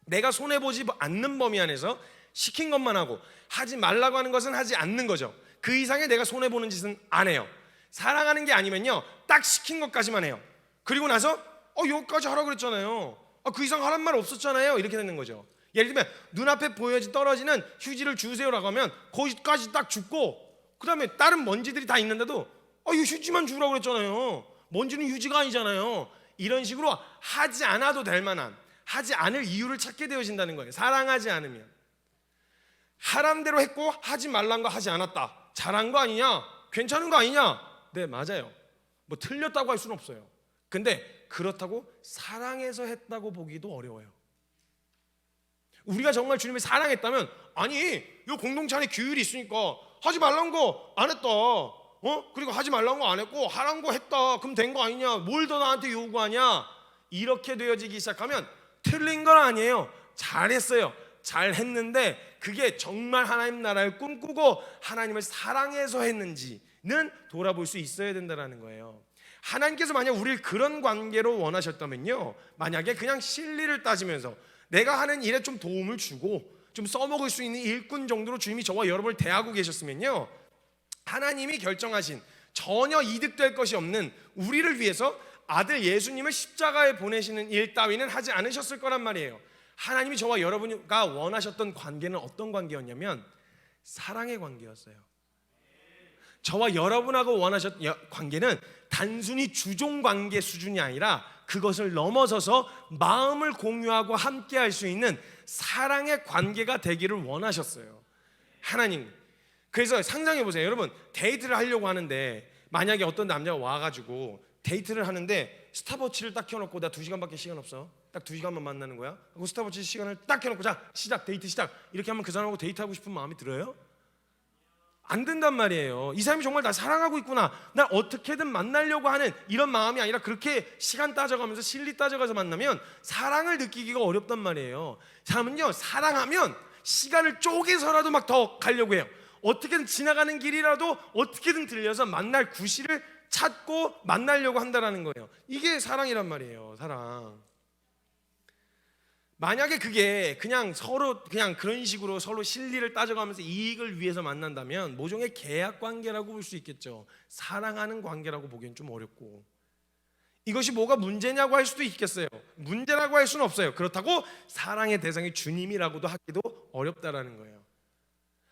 내가 손해보지 않는 범위 안에서 시킨 것만 하고 하지 말라고 하는 것은 하지 않는 거죠. 그 이상의 내가 손해보는 짓은 안 해요. 사랑하는 게 아니면요, 딱 시킨 것까지만 해요. 그리고 나서 여기까지 하라고 그랬잖아요, 그 이상 하란 말 없었잖아요, 이렇게 되는 거죠. 예를 들면 눈앞에 떨어지는 휴지를 주세요라고 하면 거기까지 딱 줍고 그 다음에 다른 먼지들이 다 있는데도 이 휴지만 주라고 그랬잖아요, 먼지는 휴지가 아니잖아요, 이런 식으로 하지 않아도 될 만한, 하지 않을 이유를 찾게 되어진다는 거예요. 사랑하지 않으면. 하란 대로 했고 하지 말란 거 하지 않았다, 잘한 거 아니냐, 괜찮은 거 아니냐, 네 맞아요, 뭐 틀렸다고 할 수는 없어요. 근데 그렇다고 사랑해서 했다고 보기도 어려워요. 우리가 정말 주님을 사랑했다면, 아니 이 공동체 안에 규율이 있으니까 하지 말란 거 안 했다, 그리고 하지 말란 거 안 했고 하란 거 했다, 그럼 된 거 아니냐, 뭘 더 나한테 요구하냐, 이렇게 되어지기 시작하면 틀린 건 아니에요. 잘했어요, 잘했는데 그게 정말 하나님 나라를 꿈꾸고 하나님을 사랑해서 했는지는 돌아볼 수 있어야 된다는 거예요. 하나님께서 만약 우리를 그런 관계로 원하셨다면요, 만약에 그냥 실리를 따지면서 내가 하는 일에 좀 도움을 주고 좀 써먹을 수 있는 일꾼 정도로 주님이 저와 여러분을 대하고 계셨으면요, 하나님이 결정하신 전혀 이득될 것이 없는 우리를 위해서 아들 예수님을 십자가에 보내시는 일 따위는 하지 않으셨을 거란 말이에요. 하나님이 저와 여러분과 원하셨던 관계는 어떤 관계였냐면 사랑의 관계였어요. 저와 여러분하고 원하셨던 관계는 단순히 주종 관계 수준이 아니라 그것을 넘어서서 마음을 공유하고 함께 할 수 있는 사랑의 관계가 되기를 원하셨어요, 하나님. 그래서 상상해 보세요. 여러분, 데이트를 하려고 하는데 만약에 어떤 남자가 와가지고 데이트를 하는데 스탑워치를 딱 켜놓고 나 2시간밖에 시간 없어, 딱 2시간만 만나는 거야, 그리고 스탑워치 시간을 딱 켜놓고 자 시작, 데이트 시작, 이렇게 하면 그 사람하고 데이트하고 싶은 마음이 들어요? 안 된단 말이에요. 이 사람이 정말 나 사랑하고 있구나, 날 어떻게든 만나려고 하는 이런 마음이 아니라 그렇게 시간 따져가면서 실리 따져가서 만나면 사랑을 느끼기가 어렵단 말이에요. 사람은요, 사랑하면 시간을 쪼개서라도 막 더 가려고 해요. 어떻게든 지나가는 길이라도 어떻게든 들려서 만날 구실을 찾고 만나려고 한다는 거예요. 이게 사랑이란 말이에요, 사랑. 만약에 그게 그냥 서로 그냥 그런 식으로 서로 실리를 따져가면서 이익을 위해서 만난다면 모종의 계약 관계라고 볼 수 있겠죠. 사랑하는 관계라고 보기엔 좀 어렵고, 이것이 뭐가 문제냐고 할 수도 있겠어요. 문제라고 할 수는 없어요. 그렇다고 사랑의 대상이 주님이라고도 하기도 어렵다라는 거예요.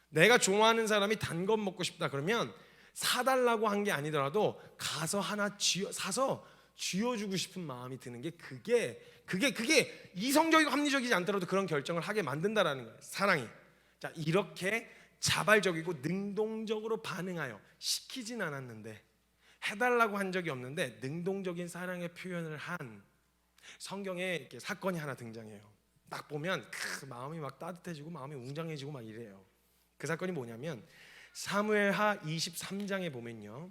내가 좋아하는 사람이 단 것 먹고 싶다 그러면 사달라고 한 게 아니더라도 가서 하나 사서 쥐어주고 싶은 마음이 드는 게 그게 이성적이고 합리적이지 않더라도 그런 결정을 하게 만든다라는 거예요, 사랑이. 자, 이렇게 자발적이고 능동적으로 반응하여 시키진 않았는데, 해달라고 한 적이 없는데 능동적인 사랑의 표현을 한 성경에 이렇게 사건이 하나 등장해요. 딱 보면 마음이 막 따뜻해지고 마음이 웅장해지고 막 이래요. 그 사건이 뭐냐면 사무엘하 23장에 보면요,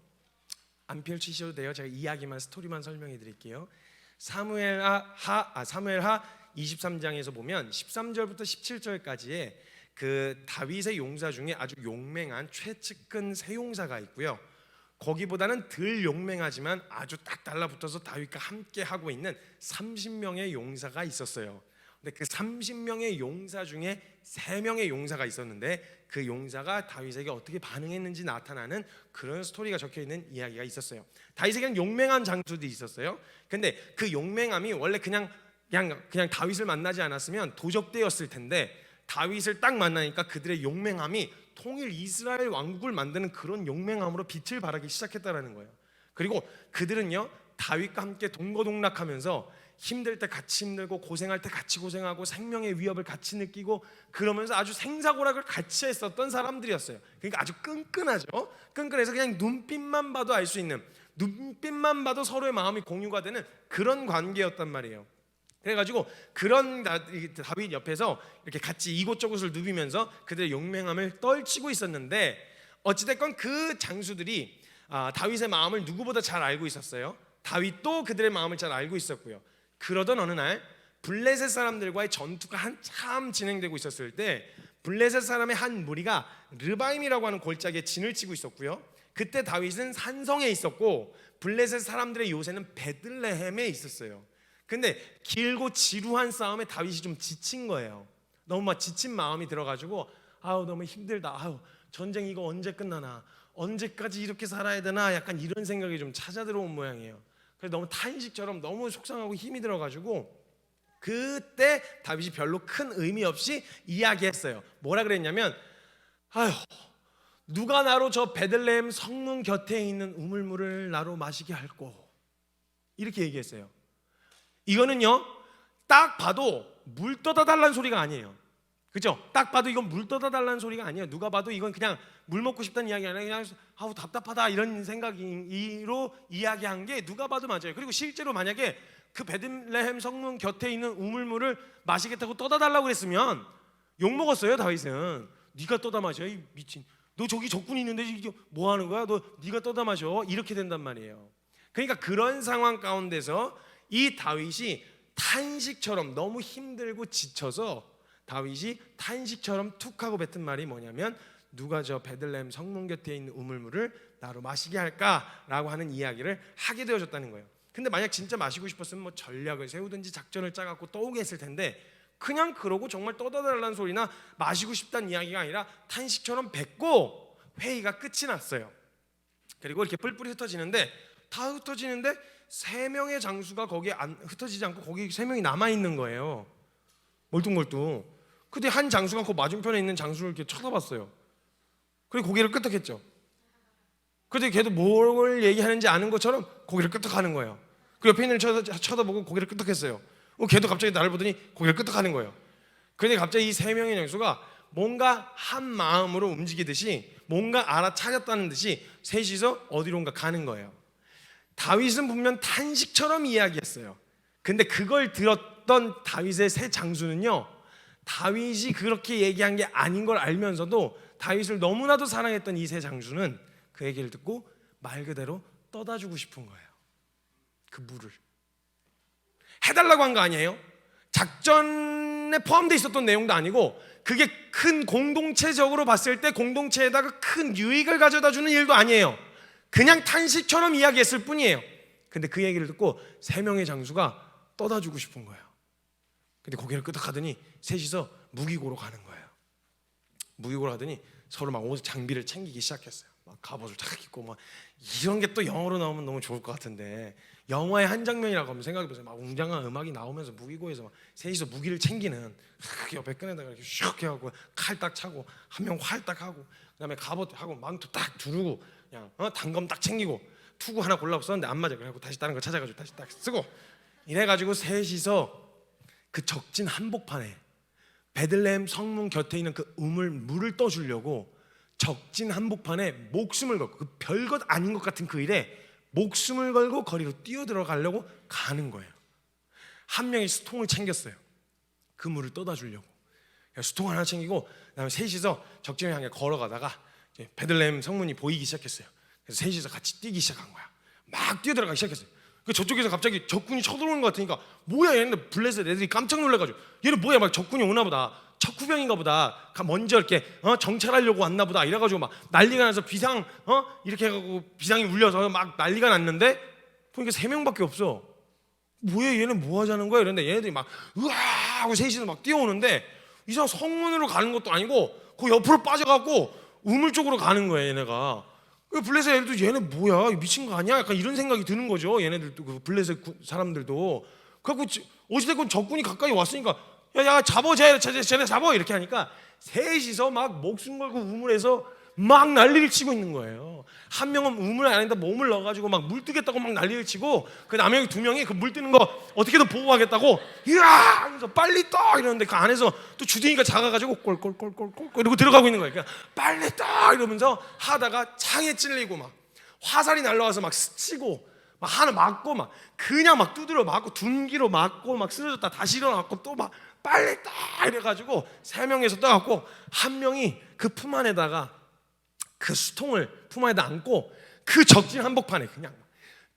안 펼치셔도 돼요. 제가 이야기만, 스토리만 설명해 드릴게요. 사무엘하 23장에서 보면 13절부터 17절까지의 그 다윗의 용사 중에 아주 용맹한 최측근 세 용사가 있고요, 거기보다는 덜 용맹하지만 아주 딱 달라붙어서 다윗과 함께 하고 있는 30명의 용사가 있었어요. 근데 그 30명의 용사 중에 3명의 용사가 있었는데 그 용사가 다윗에게 어떻게 반응했는지 나타나는 그런 스토리가 적혀있는 이야기가 있었어요. 다윗에게는 용맹한 장수도 있었어요. 근데 그 용맹함이 원래 그냥 다윗을 만나지 않았으면 도적되었을 텐데 다윗을 딱 만나니까 그들의 용맹함이 통일 이스라엘 왕국을 만드는 그런 용맹함으로 빛을 발하기 시작했다는 거예요. 그리고 그들은요, 다윗과 함께 동거동락하면서 힘들 때 같이 힘들고 고생할 때 같이 고생하고 생명의 위협을 같이 느끼고 그러면서 아주 생사고락을 같이 했었던 사람들이었어요. 그러니까 아주 끈끈하죠. 끈끈해서 그냥 눈빛만 봐도 알 수 있는, 눈빛만 봐도 서로의 마음이 공유가 되는 그런 관계였단 말이에요. 그래가지고 그런 다윗 옆에서 이렇게 같이 이곳저곳을 누비면서 그들의 용맹함을 떨치고 있었는데, 어찌됐건 그 장수들이 다윗의 마음을 누구보다 잘 알고 있었어요. 다윗도 그들의 마음을 잘 알고 있었고요. 그러던 어느 날 블레셋 사람들과의 전투가 한참 진행되고 있었을 때, 블레셋 사람의 한 무리가 르바임이라고 하는 골짜기에 진을 치고 있었고요. 그때 다윗은 산성에 있었고 블레셋 사람들의 요새는 베들레헴에 있었어요. 근데 길고 지루한 싸움에 다윗이 좀 지친 거예요. 너무 막 지친 마음이 들어가지고 너무 힘들다. 전쟁 이거 언제 끝나나? 언제까지 이렇게 살아야 되나? 약간 이런 생각이 좀 찾아 들어온 모양이에요. 그래서 너무 탄식처럼 너무 속상하고 힘이 들어가지고 그때 다윗이 별로 큰 의미 없이 이야기했어요. 뭐라 그랬냐면, 누가 나로 저 베들레헴 성문 곁에 있는 우물물을 나로 마시게 할꼬, 이렇게 얘기했어요. 이거는요, 딱 봐도 물 떠다 달라는 소리가 아니에요. 그죠? 딱 봐도 이건 물 떠다 달라는 소리가 아니에요. 누가 봐도 이건 그냥 물 먹고 싶다는 이야기 아니라 그냥 답답하다 이런 생각으로 이야기한 게 누가 봐도 맞아요. 그리고 실제로 만약에 그 베들레헴 성문 곁에 있는 우물물을 마시겠다고 떠다 달라고 그랬으면 욕 먹었어요. 다윗은 네가 떠다 마셔, 이 미친, 너 저기 적군이 있는데 이게 뭐 하는 거야? 네가 떠다 마셔, 이렇게 된단 말이에요. 그러니까 그런 상황 가운데서 이 다윗이 탄식처럼 너무 힘들고 지쳐서 다윗이 탄식처럼 툭 하고 뱉은 말이 뭐냐면, 누가 저 베들레헴 성문 곁에 있는 우물물을 나로 마시게 할까라고 하는 이야기를 하게 되어졌다는 거예요. 근데 만약 진짜 마시고 싶었으면 뭐 전략을 세우든지 작전을 짜갖고 떠오게 했을 텐데, 그냥 그러고 정말 떠다달라는 소리나 마시고 싶다는 이야기가 아니라 탄식처럼 뱉고 회의가 끝이 났어요. 그리고 이렇게 뿔뿔이 흩어지는데, 다 흩어지는데 3명의 장수가 거기에 흩어지지 않고 거기 3명이 남아있는 거예요. 멀뚱멀뚱. 근데 한 장수가 그 맞은편에 있는 장수를 이렇게 쳐다봤어요. 그리고 고개를 끄덕했죠. 근데 걔도 뭘 얘기하는지 아는 것처럼 고개를 끄덕하는 거예요. 그 옆에 있는 쳐다보고 고개를 끄덕했어요. 걔도 갑자기 나를 보더니 고개를 끄덕하는 거예요. 근데 갑자기 이 3명의 장수가 뭔가 한 마음으로 움직이듯이, 뭔가 알아차렸다는 듯이 셋이서 어디론가 가는 거예요. 다윗은 분명 탄식처럼 이야기했어요. 근데 그걸 들었던 다윗의 세 장수는요, 다윗이 그렇게 얘기한 게 아닌 걸 알면서도 다윗을 너무나도 사랑했던 이 세 장수는 그 얘기를 듣고 말 그대로 떠다 주고 싶은 거예요. 그 물을 해달라고 한 거 아니에요. 작전에 포함되어 있었던 내용도 아니고, 그게 큰 공동체적으로 봤을 때 공동체에다가 큰 유익을 가져다 주는 일도 아니에요. 그냥 탄식처럼 이야기했을 뿐이에요. 근데 그 얘기를 듣고 3명의 장수가 떠다 주고 싶은 거예요. 근데 고개를 끄덕하더니 셋이서 무기고로 가는 거예요. 무기고로 하더니 서로 막 옷 장비를 챙기기 시작했어요. 막 갑옷을 탁 입고, 막 이런 게 또 영어로 나오면 너무 좋을 것 같은데, 영화의 한 장면이라고 하면 생각해 보세요. 막 웅장한 음악이 나오면서 무기고에서 막 셋이서 무기를 챙기는, 옆에 끈에다가 이렇게 슉 해갖고 칼 딱 차고, 한 명 활 딱 하고, 그다음에 갑옷하고 망토 딱 두르고, 그냥 단검 딱 챙기고, 투구 하나 골라서 썼는데 안 맞아. 그래갖고 다시 다른 거 찾아가지고 다시 딱 쓰고, 이래가지고 셋이서 그 적진 한복판에 베들레헴 성문 곁에 있는 그 물을 떠주려고 적진 한복판에 목숨을 걸고, 그 별것 아닌 것 같은 그 일에 목숨을 걸고 거리로 뛰어들어가려고 가는 거예요. 한 명이 수통을 챙겼어요. 그 물을 떠다 주려고 수통 하나 챙기고, 그다음에 셋이서 적진을 향해 걸어가다가 베들레헴 성문이 보이기 시작했어요. 그래서 셋이서 같이 뛰기 시작한 거야. 막 뛰어들어가기 시작했어요. 저쪽에서 갑자기 적군이 쳐들어오는 것 같으니까, 뭐야 얘네, 블레셋 애들이 깜짝 놀라가지고, 얘는 뭐야, 막 적군이 오나 보다, 척후병인가 보다, 먼저 이렇게 정찰하려고 왔나 보다 이래가지고 막 난리가 나서 비상 이렇게 해가지고 비상이 울려서 막 난리가 났는데, 보니까 3명밖에 없어. 뭐야 얘는 뭐 하자는 거야 이랬는데, 얘네들이 막 으아 하고 셋이서 막 뛰어오는데, 이상 성문으로 가는 것도 아니고 그 옆으로 빠져갖고 우물 쪽으로 가는 거야 얘네가. 블레셋 애들도 얘네 뭐야, 미친 거 아니야? 약간 이런 생각이 드는 거죠. 얘네들도, 그 블레셋 사람들도. 그래갖고 어찌됐건 적군이 가까이 왔으니까 야 잡아, 쟤네 잡아, 이렇게 하니까 셋이서 막 목숨 걸고 우물에서 막 난리를 치고 있는 거예요. 한 명은 우물 안에다 몸을 넣어가지고 막 물 뜨겠다고 막 난리를 치고, 그 남의 2명이 그 물 뜨는 거 어떻게든 보호하겠다고 이야 하면서 빨리 떠 이러는데, 그 안에서 또 주둥이가 작아가지고 꼴꼴꼴꼴꼴 이러고 들어가고 있는 거예요. 그냥 빨리 떠 이러면서 하다가 창에 찔리고 막 화살이 날라와서 막 스치고 막 하나 맞고 막 그냥 막 두드려 맞고 둔기로 맞고 막 쓰러졌다 다시 일어났고 또 막 빨리 딱 이래가지고 3명에서 떠갖고 한 명이 그 품 안에다가 그 수통을 품 안에다 안고 그 적진 한복판에 그냥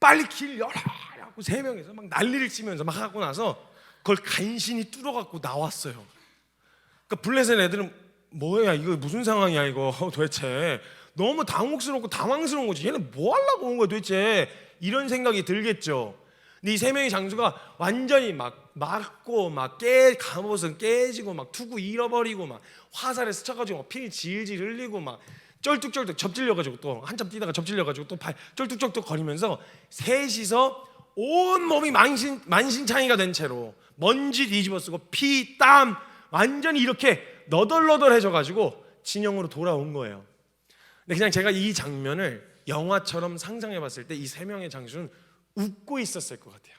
빨리 길 열어라고 3명에서 막 난리를 치면서 막 하고 나서 그걸 간신히 뚫어갖고 나왔어요. 그러니까 블레셋 애들은 뭐야 이거 무슨 상황이야 이거 도대체 너무 당혹스럽고 당황스러운 거지. 얘는 뭐 하려고 온 거야 도대체 이런 생각이 들겠죠. 근데 이 3명의 장수가 완전히 막 맞고 막 갑옷은 깨지고 막 투구 잃어버리고 막 화살에 스쳐가지고 피 질질 흘리고 막 쩔뚝쩔뚝 접질려가지고 또 한참 뛰다가 접질려가지고 또 발 쩔뚝쩔뚝 거리면서 셋이서 온 몸이 만신창이가 된 채로 먼지 뒤집어쓰고 피, 땀 완전히 이렇게 너덜너덜해져가지고 진영으로 돌아온 거예요. 근데 그냥 제가 이 장면을 영화처럼 상상해봤을 때 이 3명의 장수는 웃고 있었을 것 같아요.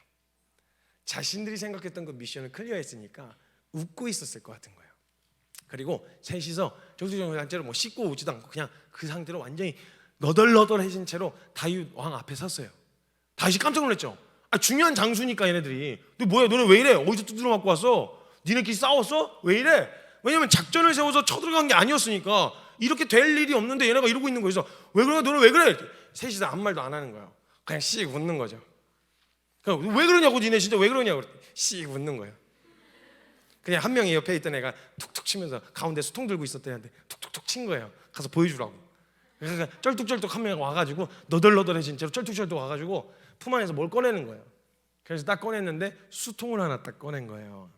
자신들이 생각했던 그 미션을 클리어했으니까 웃고 있었을 것 같은 거예요. 그리고 셋이서 정수정단체로 뭐 씻고 오지도 않고 그냥 그 상태로 완전히 너덜너덜해진 채로 다윗 왕 앞에 섰어요. 다윗이 깜짝 놀랐죠. 중요한 장수니까 얘네들이 너 뭐야 너네 왜 이래 어디서 두드려 맞고 왔어 니네끼리 싸웠어 왜 이래 왜냐면 작전을 세워서 쳐들어간 게 아니었으니까 이렇게 될 일이 없는데 얘네가 이러고 있는 거예요. 그래서 왜 그래 너네 왜 그래 셋이서 아무 말도 안 하는 거예요. 그냥 씩 웃는 거죠. 왜 그러냐고 니네 진짜 왜 그러냐고 씩 웃는 거예요. 그냥 한 명이 옆에 있던 애가 툭툭 치면서 가운데 수통 들고 있었던 애한테 툭툭툭 친 거예요. 가서 보여주라고. 그래서 쩔뚝쩔뚝 한 명 와가지고 너덜너덜해진 채로 쩔뚝쩔뚝 와가지고 품 안에서 뭘 꺼내는 거예요. 그래서 딱 꺼냈는데 수통을 하나 딱 꺼낸 거예요.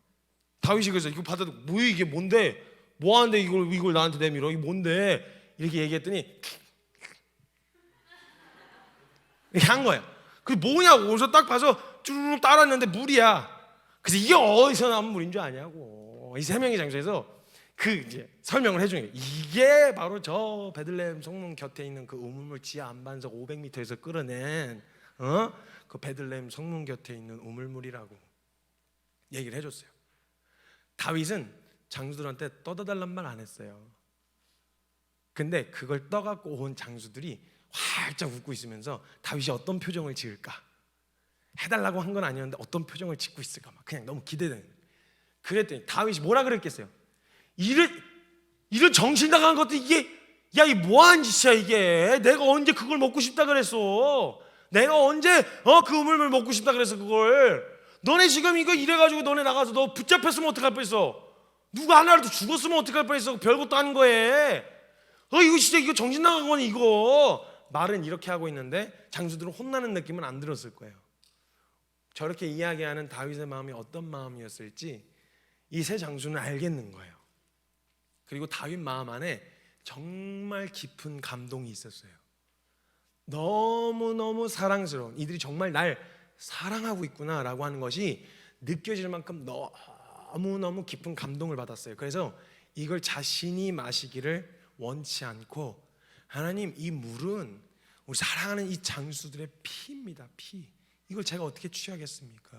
다윗이 그래서 이거 받아도 뭐야 이게 뭔데 뭐 하는데 이걸 나한테 내밀어 이게 뭔데 이렇게 얘기했더니 이렇게 한 거예요. 그게 뭐냐고 그래서 딱 봐서 쭈르륵 따랐는데 물이야. 그래서 이게 어디서 나온 물인 줄 아냐고. 이 3명의 장소에서 그 이제 설명을 해주는 거예요. 이게 바로 저 베들레헴 성문 곁에 있는 그 우물물 지하 안반석 500m에서 끌어낸 그 베들레헴 성문 곁에 있는 우물물이라고 얘기를 해줬어요. 다윗은 장수들한테 떠다 달란 말 안 했어요. 근데 그걸 떠갖고 온 장수들이 활짝 웃고 있으면서 다윗이 어떤 표정을 지을까 해달라고 한 건 아니었는데 어떤 표정을 짓고 있을까 막 그냥 너무 기대되는 거예요. 그랬더니 다윗이 뭐라 그랬겠어요? 이런 정신 나간 것도 이게 야 이 뭐하는 짓이야 이게 내가 언제 그걸 먹고 싶다 그랬어 내가 언제 그 우물물 먹고 싶다 그랬어 그걸 너네 지금 이거 이래가지고 너네 나가서 너 붙잡혔으면 어떡할 뻔했어 누가 하나라도 죽었으면 어떡할 뻔했어 별것도 아닌 거에 이거 진짜 이거 정신 나간 거니 이거 말은 이렇게 하고 있는데 장수들은 혼나는 느낌은 안 들었을 거예요. 저렇게 이야기하는 다윗의 마음이 어떤 마음이었을지 이 세 장수는 알겠는 거예요. 그리고 다윗 마음 안에 정말 깊은 감동이 있었어요. 너무너무 사랑스러운 이들이 정말 날 사랑하고 있구나라고 하는 것이 느껴질 만큼 너무너무 깊은 감동을 받았어요. 그래서 이걸 자신이 마시기를 원치 않고 하나님 이 물은 우리 사랑하는 이 장수들의 피입니다. 피. 이걸 제가 어떻게 취하겠습니까?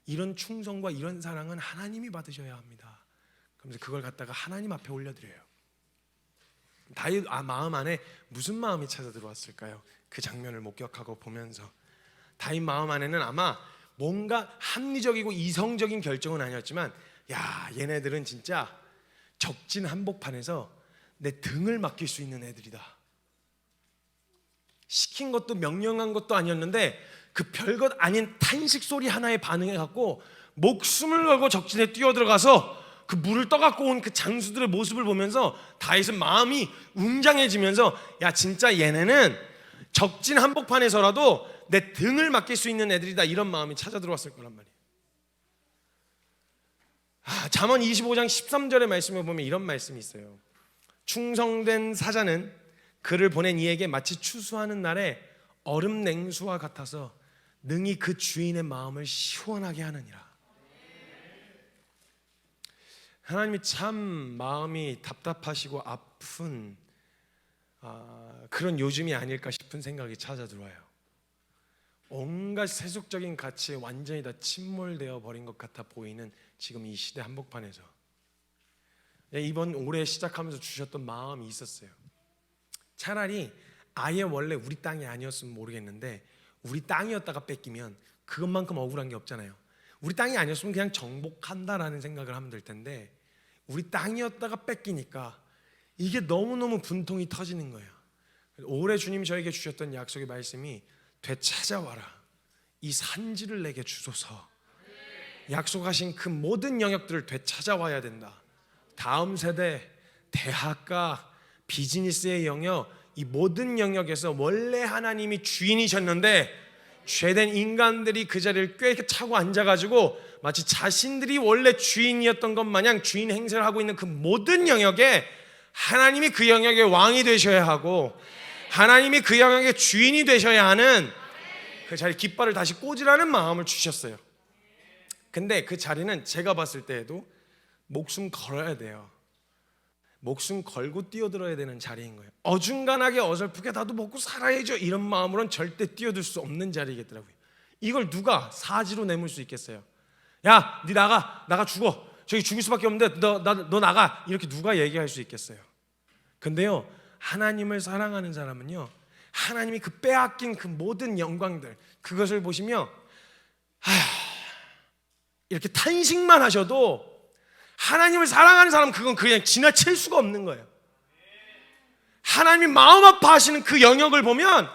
이런 충성과 이런 사랑은 하나님이 받으셔야 합니다. 그러면서 그걸 갖다가 하나님 앞에 올려드려요. 다윗 마음 안에 무슨 마음이 찾아 들어왔을까요? 그 장면을 목격하고 보면서 다윗 마음 안에는 아마 뭔가 합리적이고 이성적인 결정은 아니었지만 야 얘네들은 진짜 적진 한복판에서 내 등을 맡길 수 있는 애들이다. 시킨 것도 명령한 것도 아니었는데 그 별것 아닌 탄식 소리 하나에 반응해갖고 목숨을 걸고 적진에 뛰어들어가서 그 물을 떠갖고 온 그 장수들의 모습을 보면서 다윗은 마음이 웅장해지면서 야 진짜 얘네는 적진 한복판에서라도 내 등을 맡길 수 있는 애들이다 이런 마음이 찾아 들어왔을 거란 말이에요. 잠언 25장 13절의 말씀에 보면 이런 말씀이 있어요. 충성된 사자는 그를 보낸 이에게 마치 추수하는 날에 얼음 냉수와 같아서 능히 그 주인의 마음을 시원하게 하느니라. 하나님이 참 마음이 답답하시고 아픈 그런 요즘이 아닐까 싶은 생각이 찾아 들어와요. 온갖 세속적인 가치에 완전히 다 침몰되어 버린 것 같아 보이는 지금 이 시대 한복판에서 이번 올해 시작하면서 주셨던 마음이 있었어요. 차라리 아예 원래 우리 땅이 아니었으면 모르겠는데 우리 땅이었다가 뺏기면 그것만큼 억울한 게 없잖아요. 우리 땅이 아니었으면 그냥 정복한다라는 생각을 하면 될 텐데 우리 땅이었다가 뺏기니까 이게 너무너무 분통이 터지는 거예요. 올해 주님이 저에게 주셨던 약속의 말씀이 되찾아와라, 이 산지를 내게 주소서. 약속하신 그 모든 영역들을 되찾아와야 된다. 다음 세대, 대학가, 비즈니스의 영역, 이 모든 영역에서 원래 하나님이 주인이셨는데 죄된 인간들이 그 자리를 꽤 차고 앉아가지고 마치 자신들이 원래 주인이었던 것 마냥 주인 행세를 하고 있는 그 모든 영역에 하나님이 그 영역의 왕이 되셔야 하고 하나님이 그 영역의 주인이 되셔야 하는 그 자리 깃발을 다시 꽂으라는 마음을 주셨어요. 근데 그 자리는 제가 봤을 때에도 목숨 걸어야 돼요. 목숨 걸고 뛰어들어야 되는 자리인 거예요. 어중간하게 어설프게 나도 먹고 살아야죠 이런 마음으로는 절대 뛰어들 수 없는 자리겠더라고요. 이걸 누가 사지로 내몰 수 있겠어요? 야, 네 나가 죽어. 저기 죽을 수밖에 없는데 너 나가. 이렇게 누가 얘기할 수 있겠어요? 근데요, 하나님을 사랑하는 사람은요, 하나님이 그 빼앗긴 그 모든 영광들 그것을 보시며 이렇게 탄식만 하셔도 하나님을 사랑하는 사람은 그건 그냥 지나칠 수가 없는 거예요. 하나님이 마음 아파하시는 그 영역을 보면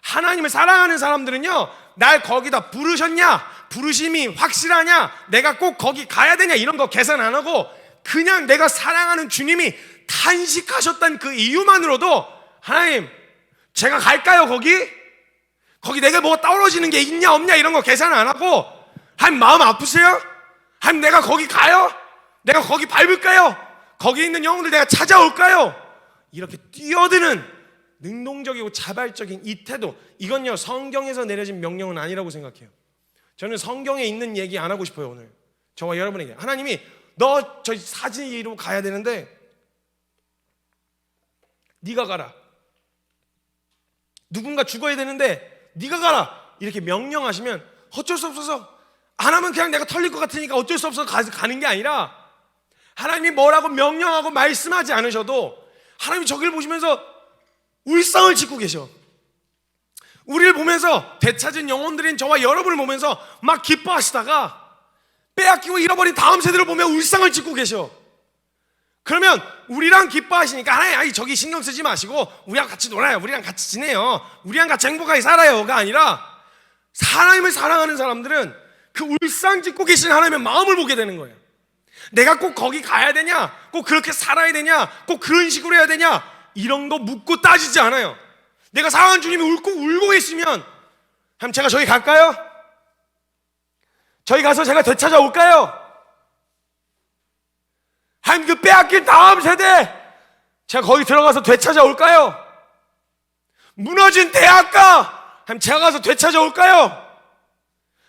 하나님을 사랑하는 사람들은요, 날 거기다 부르셨냐, 부르심이 확실하냐, 내가 꼭 거기 가야 되냐 이런 거 계산 안 하고 그냥 내가 사랑하는 주님이 탄식하셨던 그 이유만으로도 하나님 제가 갈까요 거기 내가 뭐가 떨어지는 게 있냐 없냐 이런 거 계산 안 하고 하나님 마음 아프세요? 하나님 내가 거기 가요? 내가 거기 밟을까요? 거기 있는 영혼들 내가 찾아올까요? 이렇게 뛰어드는 능동적이고 자발적인 이 태도, 이건요 성경에서 내려진 명령은 아니라고 생각해요. 저는 성경에 있는 얘기 안 하고 싶어요. 오늘 저와 여러분에게 하나님이 너 저 사지로 가야 되는데 네가 가라, 누군가 죽어야 되는데 네가 가라 이렇게 명령하시면 어쩔 수 없어서 안 하면 그냥 내가 털릴 것 같으니까 어쩔 수 없어서 가는 게 아니라 하나님이 뭐라고 명령하고 말씀하지 않으셔도 하나님이 저기를 보시면서 울상을 짓고 계셔. 우리를 보면서 되찾은 영혼들인 저와 여러분을 보면서 막 기뻐하시다가 빼앗기고 잃어버린 다음 세대를 보며 울상을 짓고 계셔. 그러면 우리랑 기뻐하시니까 하나님 저기 신경 쓰지 마시고 우리랑 같이 놀아요, 우리랑 같이 지내요, 우리랑 같이 행복하게 살아요가 아니라 하나님을 사랑하는 사람들은 그 울상 짓고 계신 하나님의 마음을 보게 되는 거예요. 내가 꼭 거기 가야 되냐, 꼭 그렇게 살아야 되냐, 꼭 그런 식으로 해야 되냐 이런 거 묻고 따지지 않아요. 내가 사랑하는 주님이 울고 계시면 하나님 제가 저기 갈까요? 저기 가서 제가 되찾아올까요? 하나님 그 빼앗긴 다음 세대 제가 거기 들어가서 되찾아올까요? 무너진 대학가 하나님 제가 가서 되찾아올까요?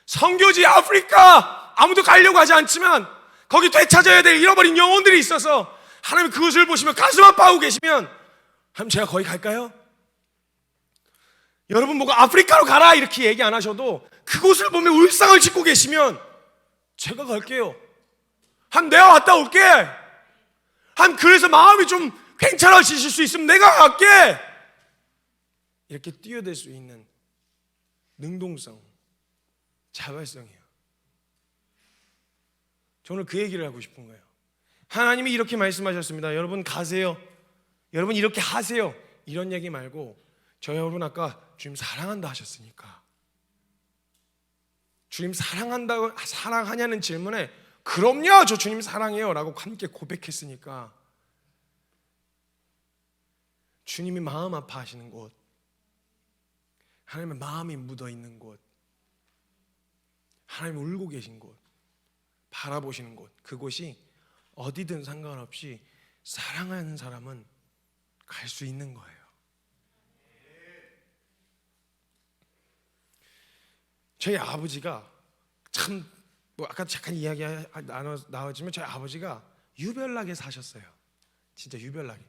선교지 아프리카 아무도 가려고 하지 않지만 거기 되찾아야 될 잃어버린 영혼들이 있어서 하나님 그것을 보시면 가슴 아파하고 계시면 하나님 제가 거기 갈까요? 여러분 뭐가 아프리카로 가라 이렇게 얘기 안 하셔도 그곳을 보면 울상을 짓고 계시면 제가 갈게요. 하나님 내가 갔다 올게. 하나님 그래서 마음이 좀 괜찮아지실 수 있으면 내가 갈게. 이렇게 뛰어들 수 있는 능동성, 자발성이에요. 저는 그 얘기를 하고 싶은 거예요. 하나님이 이렇게 말씀하셨습니다. 여러분 가세요. 여러분 이렇게 하세요. 이런 얘기 말고 저 여러분 아까 주님 사랑한다 하셨으니까 주님 사랑한다고 사랑하냐는 질문에 그럼요 저 주님 사랑해요 라고 함께 고백했으니까 주님이 마음 아파하시는 곳, 하나님의 마음이 묻어있는 곳, 하나님 울고 계신 곳, 바라보시는 곳, 그곳이 어디든 상관없이 사랑하는 사람은 갈 수 있는 거예요. 저희 아버지가 참 아까 잠깐 이야기 나왔지만 저희 아버지가 유별나게 사셨어요. 진짜 유별나게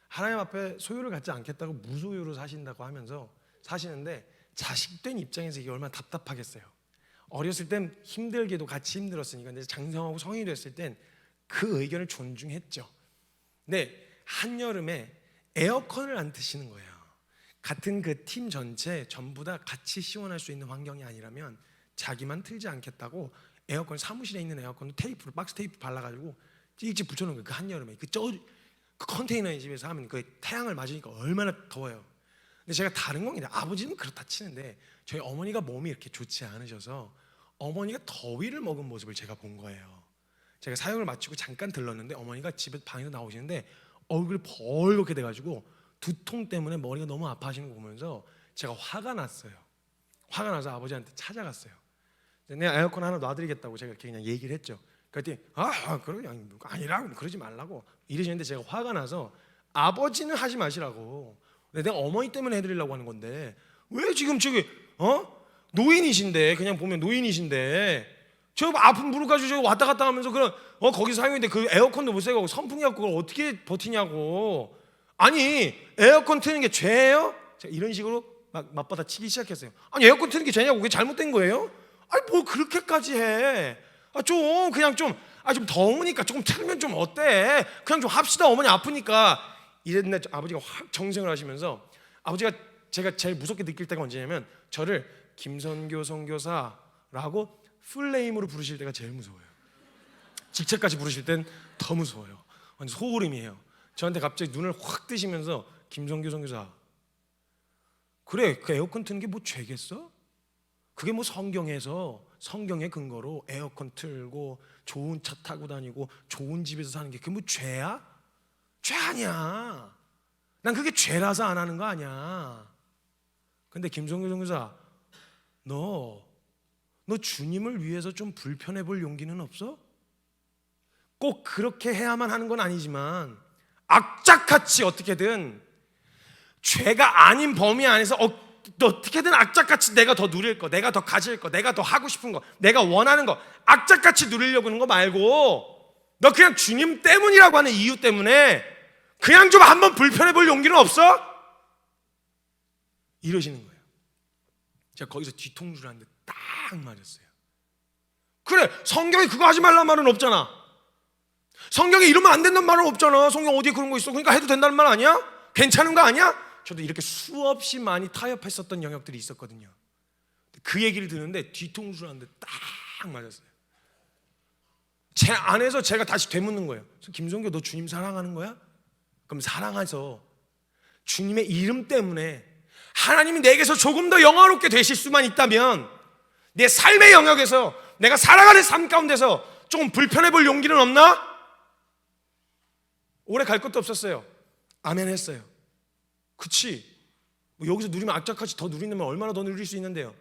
하나님 앞에 소유를 갖지 않겠다고 무소유로 사신다고 하면서 사시는데 자식된 입장에서 이게 얼마나 답답하겠어요. 어렸을 땐 힘들게도 같이 힘들었으니까 근데 장성하고 성인이 됐을 땐 그 의견을 존중했죠. 근데 한여름에 에어컨을 안 트시는 거예요. 같은 그 팀 전체 전부 다 같이 시원할 수 있는 환경이 아니라면 자기만 틀지 않겠다고 에어컨, 사무실에 있는 에어컨도 테이프로, 박스 테이프 발라가지고 찍찍 붙여놓은 거예요. 그 한여름에 그 컨테이너의 집에서 하면 그 태양을 맞으니까 얼마나 더워요. 근데 제가 다른 건 아니라 아버지는 그렇다 치는데 저희 어머니가 몸이 이렇게 좋지 않으셔서 어머니가 더위를 먹은 모습을 제가 본 거예요. 제가 사역을 마치고 잠깐 들렀는데 어머니가 집에 방에서 나오시는데 얼굴이 벌겋게 돼가지고 두통 때문에 머리가 너무 아파하시는 거 보면서 제가 화가 났어요. 화가 나서 아버지한테 찾아갔어요. 내가 에어컨 하나 놔드리겠다고 제가 이렇게 그냥 얘기를 했죠. 그랬더니 그러게 아니라고, 그러지 말라고 이러시는데 제가 화가 나서 아버지는 하지 마시라고, 내가 어머니 때문에 해드리려고 하는 건데 왜 지금 저기 노인이신데, 그냥 보면 노인이신데 저 아픈 무릎 가지고 저 왔다 갔다 하면서 그런 거기서 사용했는데 그 에어컨도 못 사고 선풍기 갖고 그걸 어떻게 버티냐고. 아니 에어컨 트는 게 죄예요? 제가 이런 식으로 막 맞받아 치기 시작했어요. 아니 에어컨 트는 게 죄냐고, 그게 잘못된 거예요? 아니 뭘 그렇게까지 해? 좀 그냥 좀 더우니까 조금 틀면 좀 어때? 그냥 좀 합시다, 어머니 아프니까. 이랬는데 아버지가 확 정색을 하시면서, 아버지가 제가 제일 무섭게 느낄 때가 언제냐면 저를 김선교 선교사라고 풀네임으로 부르실 때가 제일 무서워요. 직책까지 부르실 땐 더 무서워요. 완전 소울임이에요. 저한테 갑자기 눈을 확 뜨시면서 김선교 선교사, 그래 그 에어컨 트는 게 뭐 죄겠어? 그게 뭐 성경의 근거로 에어컨 틀고 좋은 차 타고 다니고 좋은 집에서 사는 게 그게 뭐 죄야? 죄 아니야. 난 그게 죄라서 안 하는 거 아니야. 근데 김성규 선교사, 너 주님을 위해서 좀 불편해 볼 용기는 없어? 꼭 그렇게 해야만 하는 건 아니지만 악착같이 어떻게든 죄가 아닌 범위 안에서 어떻게든 악착같이 내가 더 누릴 거, 내가 더 가질 거, 내가 더 하고 싶은 거, 내가 원하는 거 악착같이 누리려고 하는 거 말고 너 그냥 주님 때문이라고 하는 이유 때문에 그냥 좀 한번 불편해 볼 용기는 없어? 이러시는 거예요. 제가 거기서 뒤통수를 하는데 딱 맞았어요. 그래, 성경에 그거 하지 말라는 말은 없잖아. 성경에 이러면 안 된다는 말은 없잖아. 성경 어디에 그런 거 있어? 그러니까 해도 된다는 말 아니야? 괜찮은 거 아니야? 저도 이렇게 수없이 많이 타협했었던 영역들이 있었거든요. 그 얘기를 듣는데 뒤통수를 하는데 딱 맞았어요. 제 안에서 제가 다시 되묻는 거예요. 김성교, 너 주님 사랑하는 거야? 그럼 사랑해서 주님의 이름 때문에 하나님이 내게서 조금 더 영화롭게 되실 수만 있다면 내 삶의 영역에서 내가 살아가는 삶 가운데서 조금 불편해 볼 용기는 없나? 오래 갈 것도 없었어요. 아멘 했어요. 그치, 뭐 여기서 누리면 악착같이 더 누린다면 얼마나 더 누릴 수 있는데요.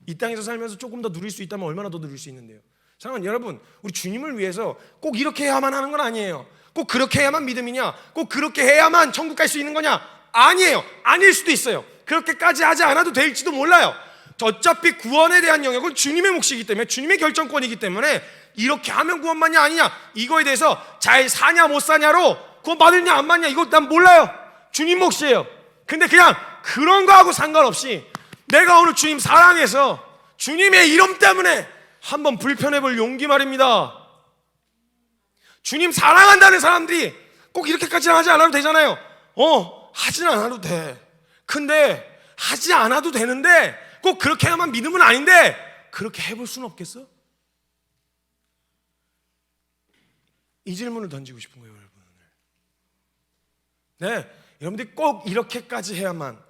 이 땅에서 살면서 조금 더 누릴 수 있다면 얼마나 더 누릴 수 있는데요. 사랑하는 여러분, 우리 주님을 위해서 꼭 이렇게 해야만 하는 건 아니에요. 꼭 그렇게 해야만 믿음이냐, 꼭 그렇게 해야만 천국 갈 수 있는 거냐? 아니에요. 아닐 수도 있어요. 그렇게까지 하지 않아도 될지도 몰라요. 어차피 구원에 대한 영역은 주님의 몫이기 때문에, 주님의 결정권이기 때문에 이렇게 하면 구원받냐 아니냐, 이거에 대해서 잘 사냐 못 사냐로 구원 받느냐 안 받냐, 이거 난 몰라요. 주님 몫이에요. 근데 그냥 그런 거하고 상관없이 내가 오늘 주님 사랑해서 주님의 이름 때문에 한번 불편해 볼 용기 말입니다. 주님 사랑한다는 사람들이 꼭 이렇게까지 하지 않아도 되잖아요. 하진 않아도 돼. 근데 하지 않아도 되는데 꼭 그렇게 해야만 믿음은 아닌데 그렇게 해볼 수는 없겠어? 이 질문을 던지고 싶은 거예요, 여러분. 네, 여러분들이 꼭 이렇게까지 해야만,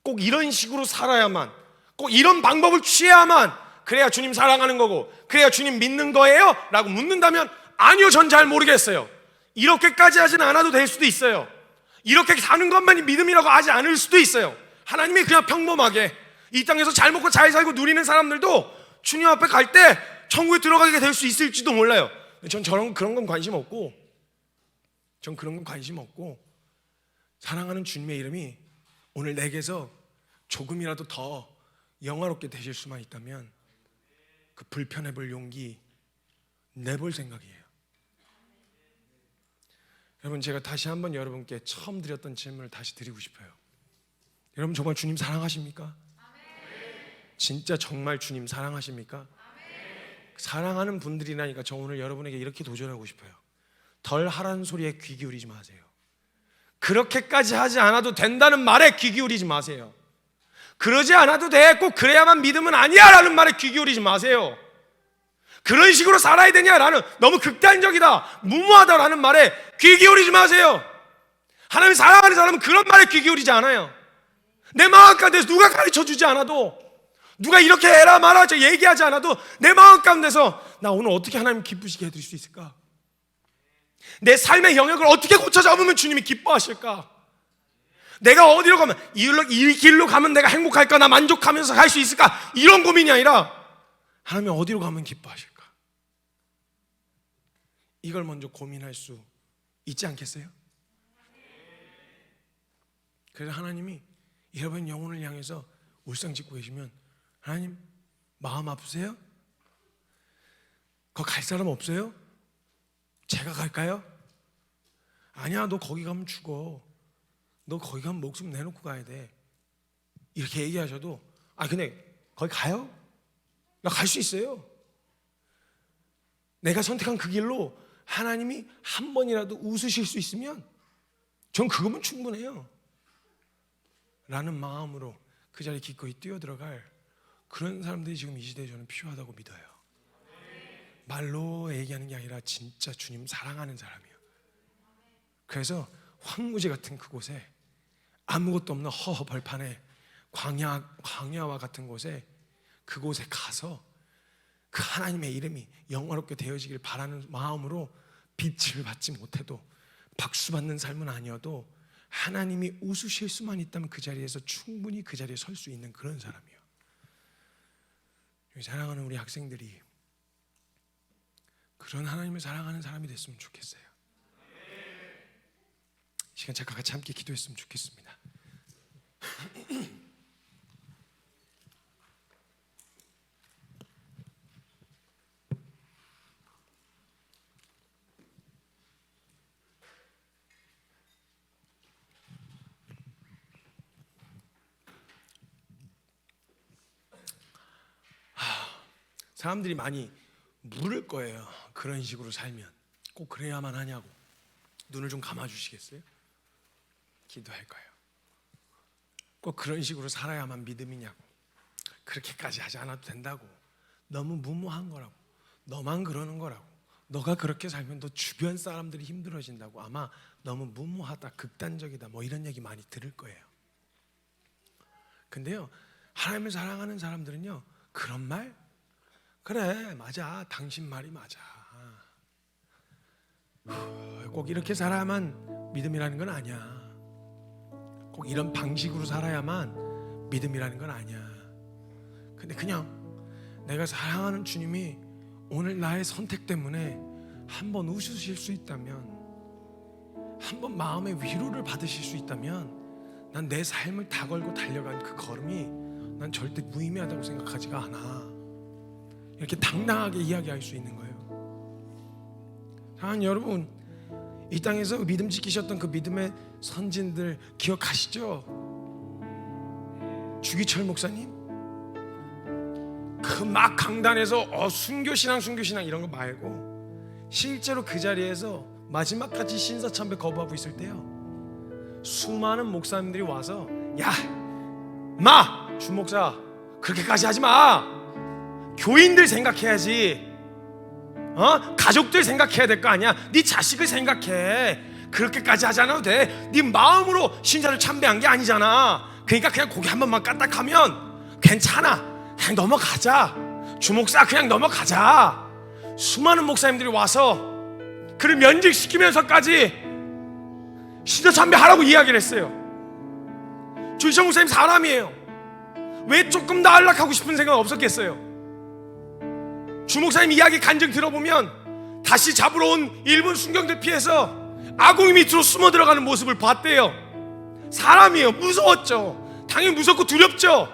꼭 이런 식으로 살아야만, 꼭 이런 방법을 취해야만 그래야 주님 사랑하는 거고 그래야 주님 믿는 거예요? 라고 묻는다면 아니요, 전 잘 모르겠어요. 이렇게까지 하지는 않아도 될 수도 있어요. 이렇게 사는 것만이 믿음이라고 하지 않을 수도 있어요. 하나님이 그냥 평범하게 이 땅에서 잘 먹고 잘 살고 누리는 사람들도 주님 앞에 갈 때 천국에 들어가게 될 수 있을지도 몰라요. 전 그런 건 관심 없고, 사랑하는 주님의 이름이 오늘 내게서 조금이라도 더 영화롭게 되실 수만 있다면 그 불편해 볼 용기 내볼 생각이에요. 여러분, 제가 다시 한번 여러분께 처음 드렸던 질문을 다시 드리고 싶어요. 여러분, 정말 주님 사랑하십니까? 진짜 정말 주님 사랑하십니까? 사랑하는 분들이라니까 저 오늘 여러분에게 이렇게 도전하고 싶어요. 덜 하라는 소리에 귀 기울이지 마세요. 그렇게까지 하지 않아도 된다는 말에 귀 기울이지 마세요. 그러지 않아도 돼, 꼭 그래야만 믿음은 아니야 라는 말에 귀 기울이지 마세요. 그런 식으로 살아야 되냐라는, 너무 극단적이다, 무모하다라는 말에 귀 기울이지 마세요. 하나님 사랑하는 사람은 그런 말에 귀 기울이지 않아요. 내 마음 가운데서 누가 가르쳐주지 않아도, 누가 이렇게 해라 말아 얘기하지 않아도 내 마음 가운데서 나 오늘 어떻게 하나님 기쁘시게 해드릴 수 있을까? 내 삶의 영역을 어떻게 고쳐 잡으면 주님이 기뻐하실까? 내가 어디로 가면, 이 길로 가면 내가 행복할까? 나 만족하면서 갈 수 있을까? 이런 고민이 아니라 하나님 어디로 가면 기뻐하실까? 이걸 먼저 고민할 수 있지 않겠어요? 그래서 하나님이 여러분 영혼을 향해서 울상 짓고 계시면, 하나님 마음 아프세요? 거기 갈 사람 없어요? 제가 갈까요? 아니야, 너 거기 가면 죽어. 너 거기 가면 목숨 내놓고 가야 돼. 이렇게 얘기하셔도, 근데 거기 가요? 나 갈 수 있어요. 내가 선택한 그 길로 하나님이 한 번이라도 웃으실 수 있으면 전 그거면 충분해요 라는 마음으로 그 자리에 기꺼이 뛰어들어갈 그런 사람들이 지금 이 시대에 저는 필요하다고 믿어요. 말로 얘기하는 게 아니라 진짜 주님 사랑하는 사람이에요. 그래서 황무지 같은 그곳에, 아무것도 없는 허허벌판에, 광야와 같은 곳에, 그곳에 가서 그 하나님의 이름이 영화롭게 되어지길 바라는 마음으로, 빛을 받지 못해도, 박수 받는 삶은 아니어도 하나님이 웃으실 수만 있다면 그 자리에서 충분히 그 자리에 설 수 있는 그런 사람이에요. 사랑하는 우리 학생들이 그런 하나님을 사랑하는 사람이 됐으면 좋겠어요. 시간 잠깐 같이 함께 기도했으면 좋겠습니다. 사람들이 많이 물을 거예요. 그런 식으로 살면 꼭 그래야만 하냐고. 눈을 좀 감아주시겠어요? 기도할 거예요. 꼭 그런 식으로 살아야만 믿음이냐고. 그렇게까지 하지 않아도 된다고. 너무 무모한 거라고. 너만 그러는 거라고. 너가 그렇게 살면 너 주변 사람들이 힘들어진다고. 아마 너무 무모하다, 극단적이다, 뭐 이런 얘기 많이 들을 거예요. 근데요, 하나님을 사랑하는 사람들은요, 그런 말? 그래, 맞아, 당신 말이 맞아. 꼭 이렇게 살아야만 믿음이라는 건 아니야. 꼭 이런 방식으로 살아야만 믿음이라는 건 아니야. 근데 그냥 내가 사랑하는 주님이 오늘 나의 선택 때문에 한번 웃으실 수 있다면, 한번 마음의 위로를 받으실 수 있다면, 난 내 삶을 다 걸고 달려간 그 걸음이 난 절대 무의미하다고 생각하지가 않아. 이렇게 당당하게 이야기할 수 있는 거예요. 사랑하는 여러분, 이 땅에서 믿음 지키셨던 그 믿음의 선진들 기억하시죠? 주기철 목사님, 그 막 강단에서 순교신앙 이런 거 말고, 실제로 그 자리에서 마지막까지 신사참배 거부하고 있을 때요, 수많은 목사님들이 와서, 야, 주 목사 그렇게까지 하지 마. 교인들 생각해야지. 가족들 생각해야 될 거 아니야. 네 자식을 생각해. 그렇게까지 하지 않아도 돼. 네 마음으로 신자를 참배한 게 아니잖아. 그러니까 그냥 고개 한 번만 까딱하면 괜찮아. 그냥 넘어가자. 주목사 그냥 넘어가자. 수많은 목사님들이 와서 그를 면직시키면서까지 신자 참배하라고 이야기를 했어요. 주기철 목사님 사람이에요. 왜 조금 더 안락하고 싶은 생각 없었겠어요? 주목사님 이야기 간증 들어보면 다시 잡으러 온 일본 순경들 피해서 아궁이 밑으로 숨어 들어가는 모습을 봤대요. 사람이에요. 무서웠죠. 당연히 무섭고 두렵죠.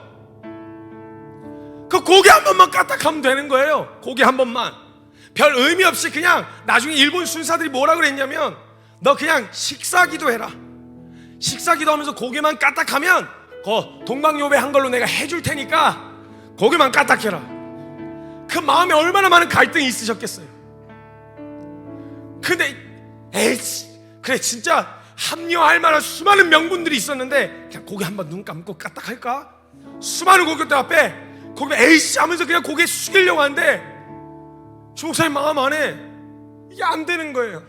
그 고개 한 번만 까딱하면 되는 거예요. 고개 한 번만. 별 의미 없이 그냥 나중에 일본 순사들이 뭐라 그랬냐면, 너 그냥 식사기도 해라. 식사기도 하면서 고개만 까딱하면 그 동방요배 한 걸로 내가 해줄 테니까 고개만 까딱해라. 그 마음에 얼마나 많은 갈등이 있으셨겠어요. 근데 그래 진짜 합리화할 만한 수많은 명분들이 있었는데 그냥 고개 한번 눈 감고 까딱할까? 수많은 고객들 앞에 고개 에이씨 하면서 그냥 고개 숙이려고 하는데 주목사님 마음 안에 이게 안 되는 거예요.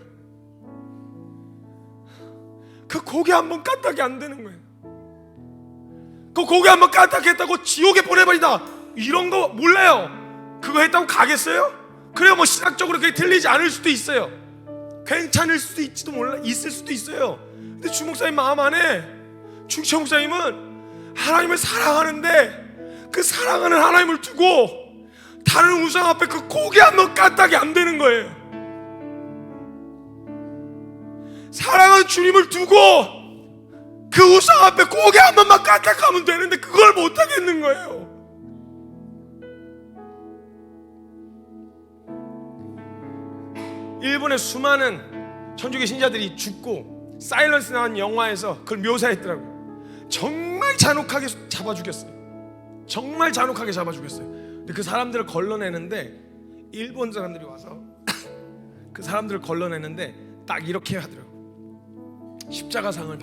그 고개 한번 까딱이 안 되는 거예요. 그 고개 한번 까딱했다고 지옥에 보내버리다 이런 거 몰라요. 그거 했다고 가겠어요? 그래요. 뭐 신학적으로 그게 틀리지 않을 수도 있어요. 괜찮을 수도 있을 수도 있어요. 근데 주목사님 마음 안에 중채 목사님은 하나님을 사랑하는데 그 사랑하는 하나님을 두고 다른 우상 앞에 그 고개 한번 까딱이 안 되는 거예요. 사랑하는 주님을 두고 그 우상 앞에 고개 한 번만 까딱하면 되는데 그걸 못 하겠는 거예요. 일본의 수많은 천주교 신자들이 죽고 사일런스 나온 영화에서 그걸 묘사했더라고요. 정말 잔혹하게 잡아 죽였어요. 정말 잔혹하게 잡아 죽였어요. 근데 그 사람들을 걸러내는데 일본 사람들이 와서 그 사람들을 걸러내는데 딱 이렇게 하더라고요. 십자가상을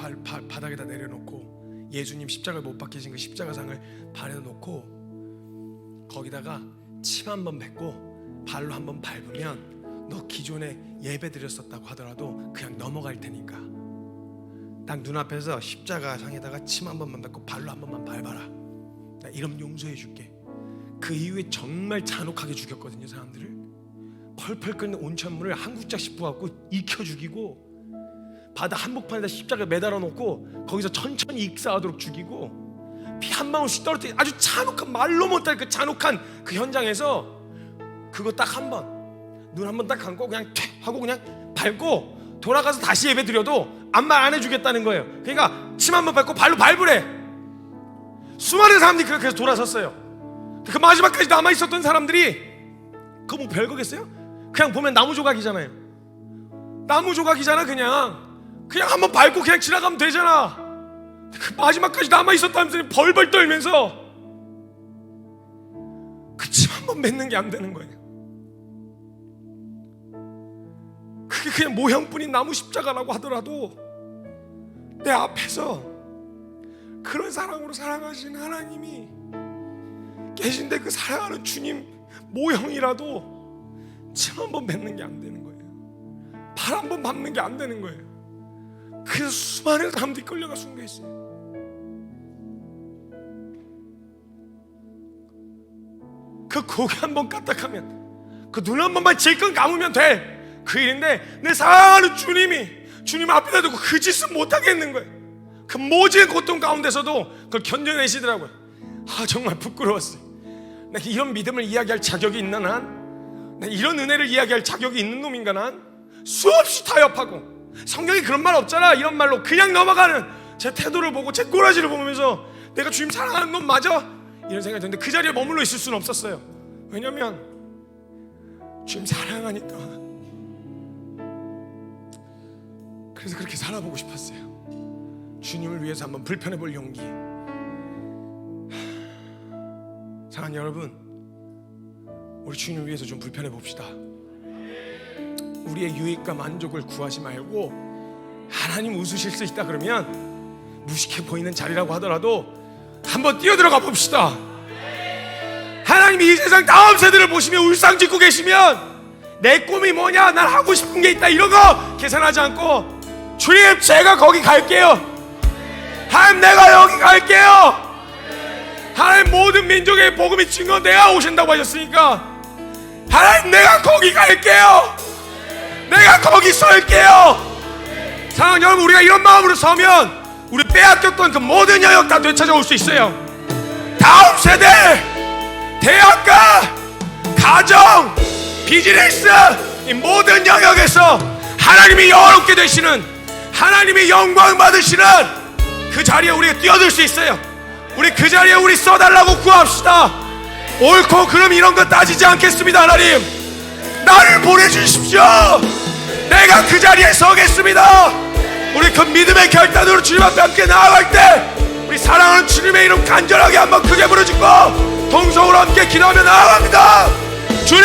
바닥에다 내려놓고 예수님 십자가를 못 박히신 그 십자가상을 발에다 놓고 거기다가 침 한번 뱉고 발로 한번 밟으면 너 기존에 예배 드렸었다고 하더라도 그냥 넘어갈 테니까 딱 눈앞에서 십자가상에다가 침 한 번만 뱉고 발로 한 번만 밟아라. 나 이러면 용서해 줄게. 그 이후에 정말 잔혹하게 죽였거든요. 사람들을 펄펄 끓는 온천물을 한 국자씩 부어갖고 익혀 죽이고 바다 한복판에다 십자가 매달아 놓고 거기서 천천히 익사하도록 죽이고 피 한 방울씩 떨어뜨린 아주 잔혹한 말로 못할 그 잔혹한 그 현장에서 그거 딱 한 번 눈 한 번 딱 감고 그냥 퇴 하고 그냥 밟고 돌아가서 다시 예배 드려도 아무 말 안 해주겠다는 거예요. 그러니까 침 한 번 밟고 발로 밟으래. 수많은 사람들이 그렇게 해서 돌아섰어요. 그 마지막까지 남아있었던 사람들이 그거 뭐 별거겠어요? 그냥 보면 나무 조각이잖아요. 나무 조각이잖아. 그냥 한번 밟고 그냥 지나가면 되잖아. 그 마지막까지 남아있었다면서 벌벌 떨면서 그 침 한 번 뱉는 게 안 되는 거예요. 그게 그냥 모형뿐인 나무 십자가라고 하더라도 내 앞에서 그런 사랑으로 사랑하신 하나님이 계신데 그 사랑하는 주님 모형이라도 침 한 번 뱉는 게 안 되는 거예요. 발 한 번 밟는 게 안 되는 거예요. 그래서 수많은 사람들이 끌려가 순교했어요. 그 고개 한 번 까딱하면 그 눈 한 번만 질끈 감으면 돼. 그 일인데 내 사랑하는 주님 앞에다 두고 그 짓은 못 하겠는 거예요. 그 모진 고통 가운데서도 그걸 견뎌내시더라고요. 정말 부끄러웠어요. 내가 이런 믿음을 이야기할 자격이 있나 난? 내가 이런 은혜를 이야기할 자격이 있는 놈인가 난? 수없이 타협하고 성경에 그런 말 없잖아. 이런 말로 그냥 넘어가는 제 태도를 보고 제 꼬라지를 보면서 내가 주님 사랑하는 놈 맞아? 이런 생각이 드는데 그 자리에 머물러 있을 수는 없었어요. 왜냐면 주님 사랑하니까. 그래서 그렇게 살아보고 싶었어요. 주님을 위해서 한번 불편해볼 용기. 사랑하는 여러분, 우리 주님을 위해서 좀 불편해봅시다. 우리의 유익과 만족을 구하지 말고 하나님 웃으실 수 있다 그러면 무식해 보이는 자리라고 하더라도 한번 뛰어들어가 봅시다. 하나님이 이 세상 다음 세대를 보시며 울상 짓고 계시면 내 꿈이 뭐냐, 난 하고 싶은 게 있다, 이런 거 계산하지 않고 주님 제가 거기 갈게요. 하나님 내가 여기 갈게요. 하나님 모든 민족의 복음이 증거돼야 오신다고 하셨으니까 하나님 내가 거기 갈게요. 내가 거기 설게요. 사랑하는 여러분, 우리가 이런 마음으로 서면 우리 빼앗겼던 그 모든 영역 다 되찾아올 수 있어요. 다음 세대, 대학가, 가정, 비즈니스, 이 모든 영역에서 하나님이 영원롭게 되시는, 하나님이 영광 받으시는 그 자리에 우리가 뛰어들 수 있어요. 우리 그 자리에 우리 써달라고 구합시다. 옳고 그름 이런 거 따지지 않겠습니다. 하나님 나를 보내주십시오. 내가 그 자리에 서겠습니다. 우리 그 믿음의 결단으로 주님 앞에 함께 나아갈 때 우리 사랑하는 주님의 이름 간절하게 한번 크게 부르짖고 동성으로 함께 기도하며 나아갑니다. 주님